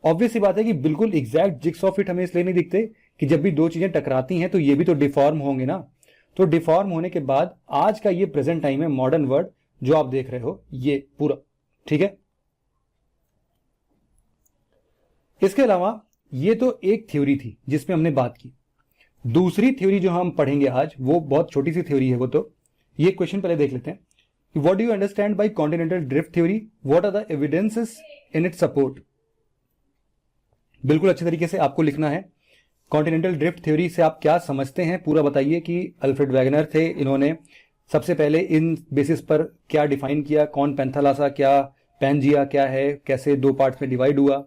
ऑब्वियस सी बात है कि बिल्कुल एग्जैक्ट जिक्सॉ फिट हमें इसलिए नहीं दिखते कि जब भी दो चीजें टकराती हैं तो ये भी तो डिफॉर्म होंगे ना। तो डिफॉर्म होने के बाद आज का ये प्रेजेंट टाइम है, मॉडर्न वर्ल्ड जो आप देख रहे हो ये पूरा, ठीक है। इसके अलावा ये तो एक थ्योरी थी जिसमें हमने बात की। दूसरी थ्योरी जो हम पढ़ेंगे आज वो बहुत छोटी सी थ्योरी है। वो तो ये क्वेश्चन पहले देख लेते हैं। What do you understand by continental drift theory? What are the evidences in its support? बिल्कुल अच्छे तरीके से आपको लिखना है। कॉन्टिनेंटल ड्रिफ्ट थ्योरी से आप क्या समझते हैं पूरा बताइए। कि अल्फ्रेड वैगनर थे, इन्होंने सबसे पहले इन बेसिस पर क्या डिफाइन किया, कौन पैंथालासा क्या, पैंजिया क्या है, कैसे दो पार्ट्स में डिवाइड हुआ,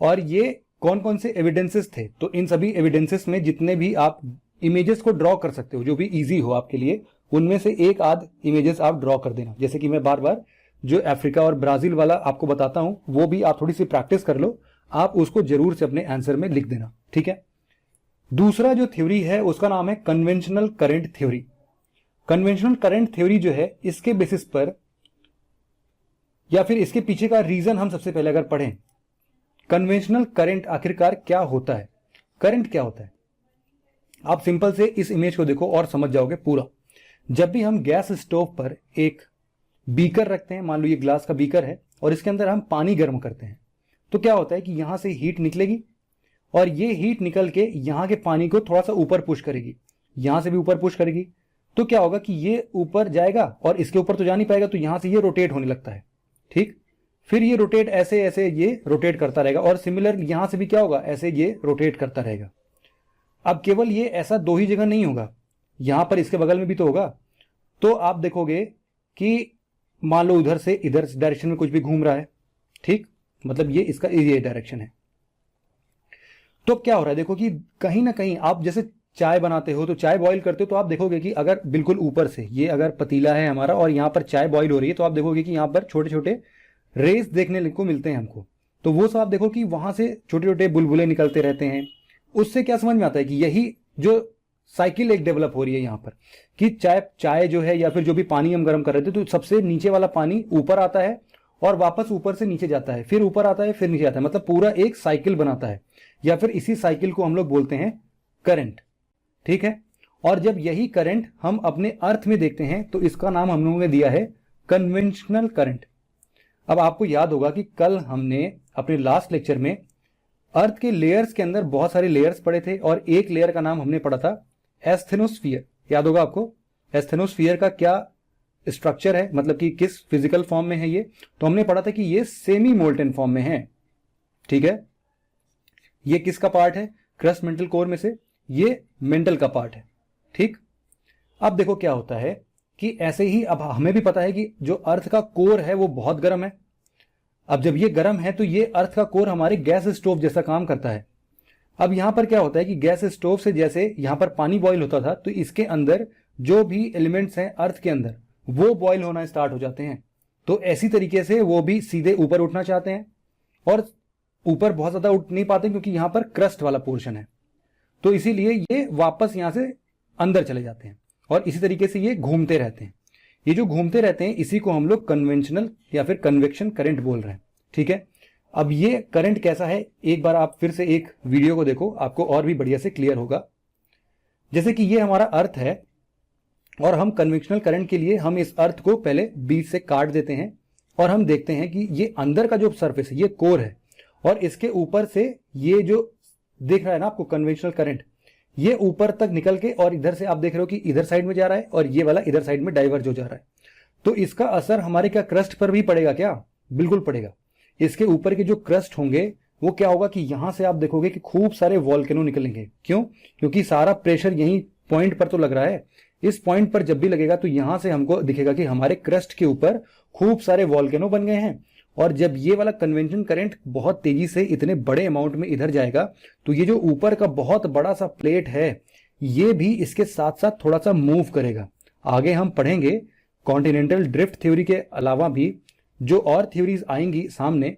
और ये कौन कौन से एविडेंसेस थे। तो इन सभी एविडेंसेस में जितने भी आप इमेजेस को ड्रॉ कर सकते हो जो भी इजी हो आपके लिए, उनमें से एक आध इमेजेस आप ड्रॉ कर देना। जैसे कि मैं बार बार जो अफ्रीका और ब्राजील वाला आपको बताता हूं वो भी आप थोड़ी सी प्रैक्टिस कर लो, आप उसको जरूर से अपने आंसर में लिख देना, ठीक है। दूसरा जो थ्योरी है उसका नाम है conventional current theory. Conventional current theory जो है इसके बेसिस पर या फिर इसके पीछे का रीजन हम सबसे पहले अगर पढ़ें, कन्वेंशनल करंट आखिरकार क्या होता है, करंट क्या होता है, आप सिंपल से इस इमेज को देखो और समझ जाओगे पूरा। जब भी हम गैस स्टोव पर एक बीकर रखते हैं, मान लो ये ग्लास का बीकर है और इसके अंदर हम पानी गर्म करते हैं, तो क्या होता है कि यहां से हीट निकलेगी और ये हीट निकल के यहां के पानी को थोड़ा सा ऊपर पुश करेगी, यहां से भी ऊपर पुश करेगी। तो क्या होगा कि ये ऊपर जाएगा और इसके ऊपर तो जा नहीं पाएगा, तो यहां से ये रोटेट होने लगता है। ठीक, फिर ये रोटेट ऐसे ऐसे ये रोटेट करता रहेगा और सिमिलर यहां से भी क्या होगा, ऐसे ये रोटेट करता रहेगा। अब केवल ये ऐसा दो ही जगह नहीं होगा, यहां पर इसके बगल में भी तो होगा। तो आप देखोगे कि मान लो उधर से इधर डायरेक्शन में कुछ भी घूम रहा है, ठीक, मतलब ये इसका ये डायरेक्शन है। तो क्या हो रहा है, देखो कि कहीं ना कहीं आप जैसे चाय बनाते हो तो चाय बॉईल करते हो, तो आप देखोगे कि अगर बिल्कुल ऊपर से ये अगर पतीला है हमारा और यहां पर चाय बॉईल हो रही है, तो आप देखोगे कि यहां पर छोटे छोटे रेस देखने को मिलते हैं हमको। तो वो सब आप देखो कि वहां से छोटे छोटे बुलबुले निकलते रहते हैं। उससे क्या समझ में आता है कि यही जो साइकिल एक डेवलप हो रही है यहां पर, कि चाय जो है या फिर जो भी पानी हम गर्म कर रहे थे, तो सबसे नीचे वाला पानी ऊपर आता है और वापस ऊपर से नीचे जाता है, फिर ऊपर आता है, फिर नीचे आता है, मतलब पूरा एक साइकिल बनाता है, या फिर इसी साइकिल को हम लोग बोलते हैं करंट। ठीक है, और जब यही करंट हम अपने अर्थ में देखते हैं तो इसका नाम हम लोगों ने दिया है कन्वेंशनल करंट। अब आपको याद होगा कि कल हमने अपने लास्ट लेक्चर में अर्थ के लेयर्स के अंदर बहुत सारे लेयर्स पढ़े थे और एक लेयर का नाम हमने पढ़ा था एस्थेनोस्फीयर। याद होगा आपको एस्थेनोस्फीयर का क्या स्ट्रक्चर है, मतलब कि किस फिजिकल फॉर्म में है ये। तो हमने पढ़ा था कि ये सेमी मोल्टन फॉर्म में है। ठीक है, ये किसका पार्ट है, क्रस्ट मेंटल कोर में से ये मेंटल का पार्ट है। ठीक, अब देखो क्या होता है कि ऐसे ही अब हमें भी पता है कि जो अर्थ का कोर है वो बहुत गर्म है। अब जब ये गर्म है तो ये अर्थ का कोर हमारे गैस स्टोव जैसा काम करता है। अब यहां पर क्या होता है कि गैस स्टोव से जैसे यहां पर पानी बॉईल होता था, तो इसके अंदर जो भी एलिमेंट्स हैं अर्थ के अंदर वो बॉईल होना स्टार्ट हो जाते हैं। तो ऐसी तरीके से वो भी सीधे ऊपर उठना चाहते हैं और ऊपर बहुत ज्यादा उठ नहीं पाते क्योंकि यहां पर क्रस्ट वाला पोर्शन है, तो इसीलिए ये वापस यहां से अंदर चले जाते हैं और इसी तरीके से ये घूमते रहते हैं। ये जो घूमते रहते हैं इसी को हम लोग कन्वेंशनल या फिर कन्वेक्शन करंट बोल रहे हैं। ठीक है, अब ये करंट कैसा है, एक बार आप फिर से एक वीडियो को देखो, आपको और भी बढ़िया से क्लियर होगा। जैसे कि ये हमारा अर्थ है और हम कन्वेंशनल करंट के लिए हम इस अर्थ को पहले बीच से काट देते हैं और हम देखते हैं कि ये अंदर का जो सरफेस है ये कोर है और इसके ऊपर से ये जो दिख रहा है ना आपको कन्वेंशनल करंट, ये ऊपर तक निकल के और इधर से आप देख रहे हो कि इधर साइड में जा रहा है और ये वाला इधर साइड में डाइवर्ज हो जा रहा है। तो इसका असर हमारे क्या क्रस्ट पर भी पड़ेगा क्या, बिल्कुल पड़ेगा। इसके ऊपर के जो क्रस्ट होंगे वो क्या होगा कि यहां से आप देखोगे कि खूब सारे वॉल्केनो निकलेंगे। क्यों, क्योंकि सारा प्रेशर यही पॉइंट पर तो लग रहा है। इस पॉइंट पर जब भी लगेगा तो यहां से हमको दिखेगा कि हमारे क्रस्ट के ऊपर खूब सारे वॉल्केनो बन गए हैं। और जब ये वाला कन्वेंशन करंट बहुत तेजी से इतने बड़े अमाउंट में इधर जाएगा तो ये जो ऊपर का बहुत बड़ा सा प्लेट है ये भी इसके साथ साथ थोड़ा सा मूव करेगा। आगे हम पढ़ेंगे कॉन्टिनेंटल ड्रिफ्ट थ्योरी के अलावा भी जो और थ्योरीज आएंगी सामने।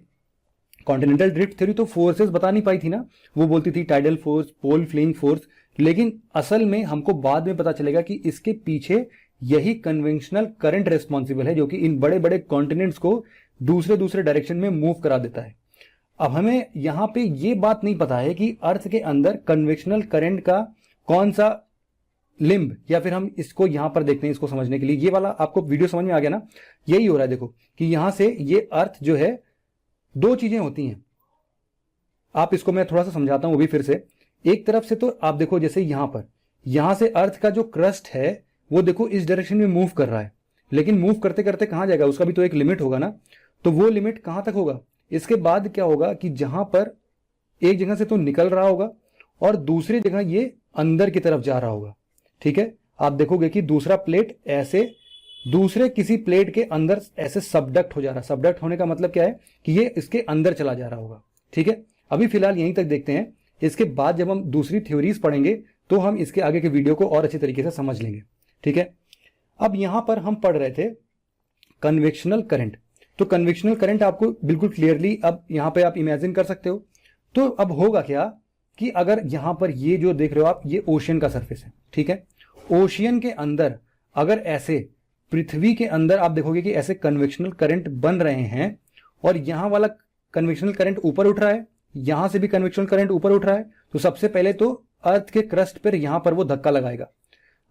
कॉन्टिनेंटल ड्रिफ्ट थ्योरी तो फोर्सेस बता नहीं पाई थी ना, वो बोलती थी टाइडल फोर्स, पोल फ्लिंग फोर्स, लेकिन असल में हमको बाद में पता चलेगा कि इसके पीछे यही कन्वेंशनल करंट रिस्पॉन्सिबल है जो कि इन बड़े बड़े कॉन्टिनेंट्स को दूसरे दूसरे डायरेक्शन में मूव करा देता है। अब हमें यहां पे ये बात नहीं पता है कि अर्थ के अंदर कन्वेंशनल करंट का कौन सा लिम्ब, या फिर हम इसको यहां पर देखते हैं इसको समझने के लिए। ये वाला आपको वीडियो समझ में आ गया ना, यही हो रहा है। देखो कि यहां से ये अर्थ जो है दो चीजें होती हैं। आप इसको मैं थोड़ा सा समझाता हूं वो भी फिर से। एक तरफ से तो आप देखो जैसे यहां से अर्थ का जो क्रस्ट है वो देखो इस डायरेक्शन में मूव कर रहा है, लेकिन मूव करते करते कहां जाएगा, उसका भी तो एक लिमिट होगा ना। तो वो लिमिट कहां तक होगा, इसके बाद क्या होगा कि जहां पर एक जगह से तो निकल रहा होगा और दूसरी जगह ये अंदर की तरफ जा रहा होगा। ठीक है, आप देखोगे कि दूसरा प्लेट ऐसे दूसरे किसी प्लेट के अंदर ऐसे सबडक्ट हो जा रहा है। सबडक्ट होने का मतलब क्या है कि ये इसके अंदर चला जा रहा होगा। ठीक है, अभी फिलहाल यहीं तक देखते हैं। इसके बाद जब हम दूसरी थ्योरीज पढ़ेंगे तो हम इसके आगे के वीडियो को और अच्छी तरीके से समझ लेंगे। ठीक है, अब यहां पर हम पढ़ रहे थे कन्वेक्शनल करंट। तो कन्वेक्शनल करंट आपको बिल्कुल क्लियरली अब यहां पे आप इमेजिन कर सकते हो। तो अब होगा क्या कि अगर यहां पर ये जो देख रहे हो आप, ये ओशियन का सरफेस है। ठीक है, ओशियन के अंदर अगर ऐसे पृथ्वी के अंदर आप देखोगे कि ऐसे कन्वेक्शनल करंट बन रहे हैं और यहां वाला कन्वेक्शनल करंट ऊपर उठ रहा है, यहां से भी कन्वेक्शनल करंट ऊपर उठ रहा है, तो सबसे पहले तो अर्थ के क्रस्ट पर यहां पर वो धक्का लगाएगा।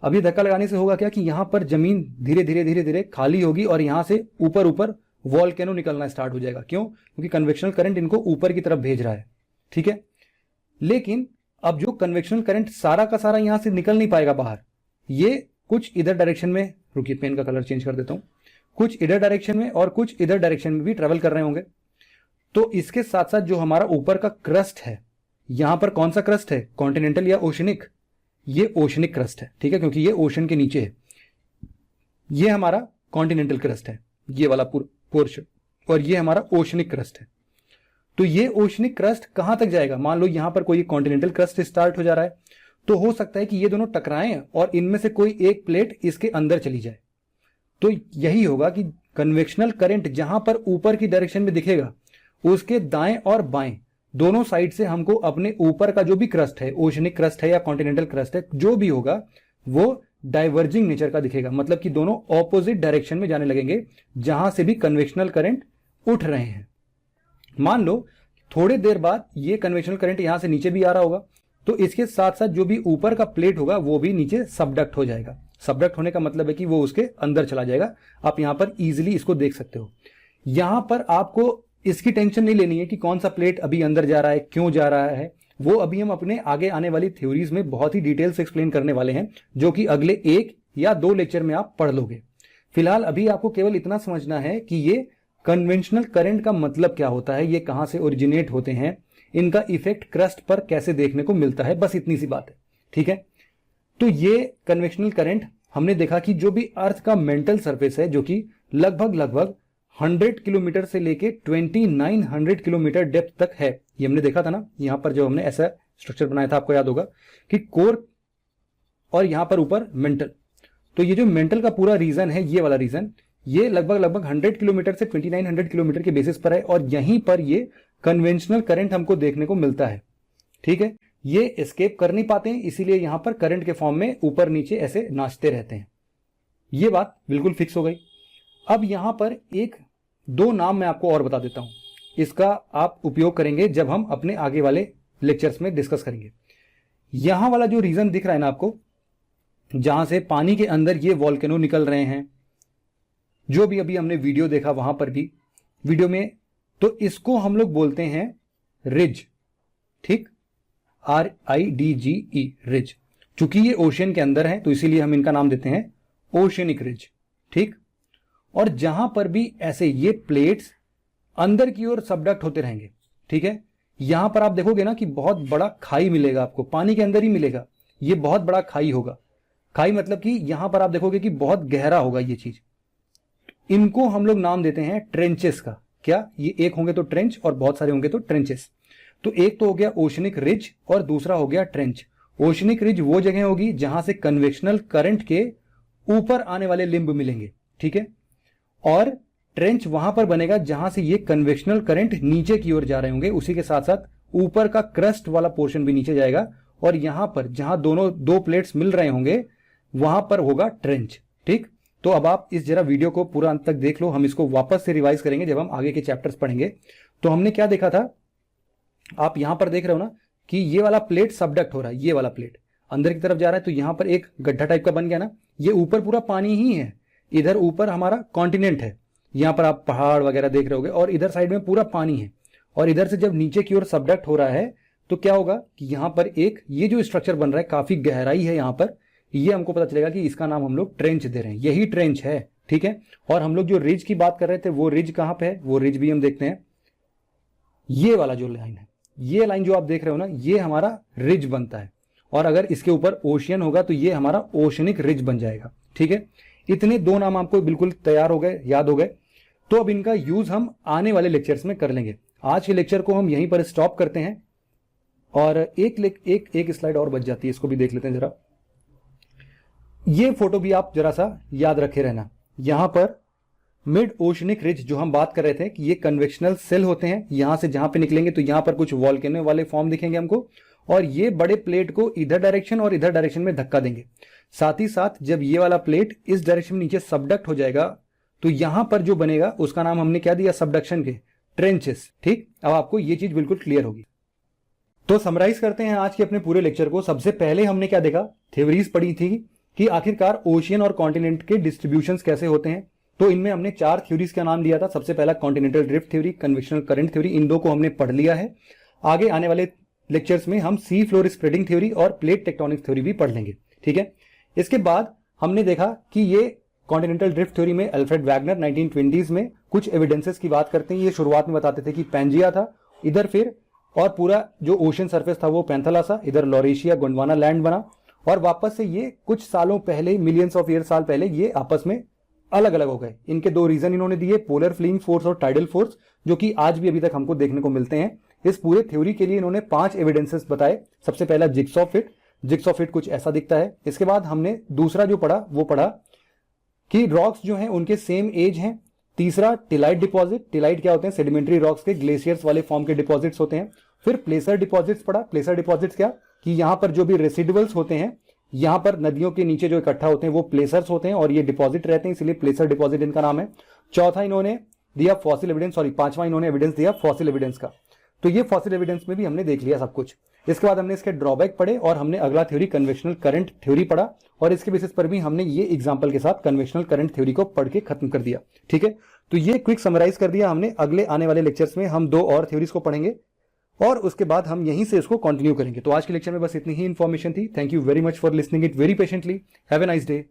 अब ये धक्का लगाने से होगा क्या कि यहां पर जमीन धीरे धीरे धीरे धीरे खाली होगी और यहां से ऊपर ऊपर वॉल्केनो निकलना स्टार्ट हो जाएगा। क्यों? क्योंकि कन्वेक्शनल करंट इनको ऊपर की तरफ भेज रहा है। ठीक है, लेकिन अब जो कन्वेक्शनल करंट सारा का सारा यहां से निकल नहीं पाएगा बाहर, ये कुछ इधर डायरेक्शन में, रुकिए पेन का कलर चेंज कर देता हूं, कुछ इधर डायरेक्शन में और कुछ इधर डायरेक्शन में भी ट्रेवल कर रहे होंगे। तो इसके साथ साथ जो हमारा ऊपर का क्रस्ट है, यहां पर कौन सा क्रस्ट है, कॉन्टिनेंटल या ओशनिक? ये ओशनिक क्रस्ट है। ठीक है, क्योंकि ये ओशन के नीचे है। ये हमारा कॉन्टिनेंटल क्रस्ट है, ये वाला पोर्शन, और ये हमारा ओशनिक क्रस्ट है। तो ये ओशनिक क्रस्ट कहां तक जाएगा? मान लो यहां पर कोई कॉन्टिनेंटल क्रस्ट स्टार्ट हो जा रहा है, तो हो सकता है कि ये दोनों टकराएं और इनमें से कोई एक प्लेट इसके अंदर चली जाए। तो यही होगा कि कन्वेक्शनल करंट जहां पर ऊपर की डायरेक्शन में दिखेगा, उसके दाएं और बाएं दोनों साइड से हमको अपने ऊपर का जो भी क्रस्ट है, ओशनिक क्रस्ट है या कॉन्टिनेंटल क्रस्ट है, जो भी होगा वो डाइवर्जिंग नेचर का दिखेगा। मतलब कि दोनों ऑपोजिट डायरेक्शन में जाने लगेंगे जहां से भी कन्वेक्शनल करंट उठ रहे हैं। मान लो थोड़ी देर बाद ये कन्वेक्शनल करंट यहां से नीचे भी आ रहा होगा, तो इसके साथ साथ जो भी ऊपर का प्लेट होगा वो भी नीचे सबडक्ट हो जाएगा। सबडक्ट होने का मतलब है कि वो उसके अंदर चला जाएगा। आप यहां पर इजीली इसको देख सकते हो। यहां पर आपको इसकी टेंशन नहीं लेनी है कि कौन सा प्लेट अभी अंदर जा रहा है, क्यों जा रहा है। वो अभी हम अपने आगे आने वाली थ्योरीज में बहुत ही डिटेल से एक्सप्लेन करने वाले हैं, जो कि अगले 1 या 2 लेक्चर में आप पढ़ लोगे। फिलहाल अभी आपको केवल इतना समझना है कि ये कन्वेंशनल करंट का मतलब क्या होता है, ये कहां से ओरिजिनेट होते हैं, इनका इफेक्ट क्रस्ट पर कैसे देखने को मिलता है, बस इतनी सी बात है। ठीक है, तो ये कन्वेक्शनल करंट हमने देखा कि जो भी अर्थ का मेंटल सरफेस है, जो कि लगभग 100 किलोमीटर से लेके 2900 किलोमीटर डेप्थ तक है, ये हमने देखा था ना। यहां पर जो हमने ऐसा स्ट्रक्चर बनाया था, आपको याद होगा कि कोर और यहां पर ऊपर मेंटल। तो ये जो मेंटल का पूरा रीजन है, ये वाला रीजन, ये लगभग 100 किलोमीटर से 2900 किलोमीटर के बेसिस पर है, और यहीं पर ये कन्वेंशनल करंट हमको देखने को मिलता है। ठीक है, ये एस्केप कर नहीं पाते हैं, इसीलिए यहां पर करंट के फॉर्म में ऊपर नीचे ऐसे नाचते रहते हैं। ये बात बिल्कुल फिक्स हो गई। अब यहां पर 1-2 नाम मैं आपको और बता देता हूं, इसका आप उपयोग करेंगे जब हम अपने आगे वाले लेक्चर्स में डिस्कस करेंगे। यहां वाला जो रीजन दिख रहा है ना आपको, जहां से पानी के अंदर ये वॉल्केनो निकल रहे हैं, जो भी अभी हमने वीडियो देखा वहां पर भी वीडियो में, तो इसको हम लोग बोलते हैं रिज। ठीक, RIDGE, रिज। चूंकि ये ओशियन के अंदर है तो इसीलिए हम इनका नाम देते हैं ओशियनिक रिज। ठीक, और जहां पर भी ऐसे ये प्लेट्स अंदर की ओर सबडक्ट होते रहेंगे। ठीक है, यहां पर आप देखोगे ना कि बहुत बड़ा खाई मिलेगा आपको, पानी के अंदर ही मिलेगा। ये बहुत बड़ा खाई होगा। खाई मतलब कि यहां पर आप देखोगे कि बहुत गहरा होगा ये चीज। इनको हम लोग नाम देते हैं ट्रेंचेस का। क्या ये एक होंगे तो ट्रेंच और बहुत सारे होंगे तो ट्रेंचेस। तो एक तो हो गया ओशनिक रिज और दूसरा हो गया ट्रेंच। ओशनिक रिज वो जगह होगी जहां से कन्वेक्शनल करंट के ऊपर आने वाले लिंब मिलेंगे। ठीक है, और ट्रेंच वहां पर बनेगा जहां से ये कन्वेक्शनल करंट नीचे की ओर जा रहे होंगे। उसी के साथ साथ ऊपर का क्रस्ट वाला पोर्शन भी नीचे जाएगा, और यहां पर जहां दोनों 2 प्लेट्स मिल रहे होंगे वहां पर होगा ट्रेंच। ठीक, तो अब आप इस जरा वीडियो को पूरा अंत तक देख लो। हम इसको वापस से रिवाइज करेंगे जब हम आगे के चैप्टर्स पढ़ेंगे। तो हमने क्या देखा था, आप यहां पर देख रहे हो ना कि ये वाला प्लेट सबडक्ट हो रहा है, ये वाला प्लेट अंदर की तरफ जा रहा है, तो यहां पर एक गड्ढा टाइप का बन गया ना। ये ऊपर पूरा पानी ही है, इधर ऊपर हमारा कॉन्टिनेंट है, यहां पर आप पहाड़ वगैरह देख रहे होगे, और इधर साइड में पूरा पानी है। और इधर से जब नीचे की ओर सबडक्ट हो रहा है तो क्या होगा कि यहां पर एक ये जो स्ट्रक्चर बन रहा है, काफी गहराई है यहां पर, ये हमको पता चलेगा कि इसका नाम हम लोग ट्रेंच दे रहे हैं। यही ट्रेंच है। ठीक है, और हम लोग जो रिज की बात कर रहे थे वो रिज कहां पे है, वो रिज भी हम देखते हैं। ये वाला जो लाइन है, ये लाइन जो आप देख रहे हो ना, ये हमारा रिज बनता है, और अगर इसके ऊपर ओशियन होगा तो ये हमारा ओशनिक रिज बन जाएगा। ठीक है, इतने 2 नाम आपको बिल्कुल तैयार हो गए, याद हो गए। तो अब इनका यूज हम आने वाले लेक्चर्स में कर लेंगे। आज के लेक्चर को हम यहीं पर स्टॉप करते हैं, और एक स्लाइड और बच जाती है, इसको भी देख लेते हैं जरा। ये फोटो भी आप जरा सा याद रखे रहना। यहां पर मिड ओशनिक रिज जो हम बात कर रहे थे कि ये कन्वेक्शनल सेल होते हैं, यहां से जहां पे निकलेंगे तो यहां पर कुछ वॉल्केनो वाले फॉर्म दिखेंगे हमको, और ये बड़े प्लेट को इधर डायरेक्शन और इधर डायरेक्शन में धक्का देंगे। साथ ही साथ जब ये वाला प्लेट इस डायरेक्शन में नीचे सबडक्ट हो जाएगा तो यहां पर जो बनेगा उसका नाम हमने क्या दिया, सबडक्शन के, ट्रेंचेस। ठीक, अब आपको ये चीज बिल्कुल क्लियर होगी। तो समराइज करते हैं आज के अपने पूरे लेक्चर को। सबसे पहले हमने क्या देखा, थ्योरीज पढ़ी थी कि आखिरकार ओशियन और कॉन्टिनेंट के डिस्ट्रीब्यूशंस कैसे होते हैं। तो इनमें हमने 4 थ्योरीज का नाम दिया था। सबसे पहला continental drift theory, convectional current theory, इन दो को हमने पढ़ लिया है। आगे आने वाले लेक्चर्स में हम सी फ्लोर स्प्रेडिंग थ्योरी और प्लेट टेक्टोनिक थ्योरी भी पढ़ लेंगे, ठीक है। इसके बाद हमने देखा कि ये कॉन्टिनेंटल ड्रिफ्ट थ्योरी में अल्फ्रेड वैगनर 1920s में कुछ एविडेंसेस की बात करते हैं। ये शुरुआत में बताते थे कि पैंजिया था इधर, फिर और पूरा जो ओशन सरफेस था वो पैंथलासा, इधर लॉरेशिया गोंडवाना लैंड बना, और वापस से ये कुछ सालों पहले, मिलियंस ऑफ ईयर साल पहले ये आपस में अलग अलग हो गए। इनके 2 रीजन इन्होंने दिए, पोलर फ्लीइंग फोर्स और टाइडल फोर्स, जो कि आज भी अभी तक हमको देखने को मिलते हैं। इस पूरे थ्योरी के लिए इन्होंने 5 एविडेंसेस बताए। सबसे पहला जिग्सॉ फिट, जिग्सॉ फिट कुछ ऐसा दिखता है। इसके बाद हमने दूसरा जो पढ़ा वो पढ़ा कि रॉक्स जो हैं उनके सेम एज हैं। तीसरा टिलाइट डिपॉजिट, टिलाइट क्या होते हैं, सेडिमेंट्री रॉक्स के ग्लेशियर्स वाले फॉर्म के डिपॉजिट्स होते हैं। फिर प्लेसर डिपॉजिट्स पढ़ा। प्लेसर डिपॉजिट्स क्या, कि यहां पर जो भी रेसिडुअल्स होते हैं, यहां पर नदियों के नीचे जो इकट्ठा होते हैं वो प्लेसर्स होते हैं और ये डिपॉजिट रहते हैं, इसलिए प्लेसर डिपॉजिट इनका नाम है। चौथा इन्होंने दिया फॉसिल एविडेंस, सॉरी 5वां इन्होंने एविडेंस दिया फॉसिल एविडेंस का। तो ये फॉसिल एविडेंस में भी हमने देख लिया सब कुछ। इसके बाद हमने इसके ड्रॉबैक पढ़े और हमने अगला थ्योरी कन्वेक्शनल करंट थ्योरी पढ़ा, और इसके बेसिस पर भी हमने ये एग्जांपल के साथ कन्वेक्शनल करंट थ्योरी को पढ़ के खत्म कर दिया, ठीक है। तो ये क्विक समराइज कर दिया हमने। अगले आने वाले लेक्चर्स में हम 2 और थ्योरीज को पढ़ेंगे और उसके बाद हम यहीं से इसको कंटिन्यू करेंगे। तो आज के लेक्चर में बस इतनी ही इंफॉर्मेशन थी। Thank you very much for listening it very patiently. Have a nice day.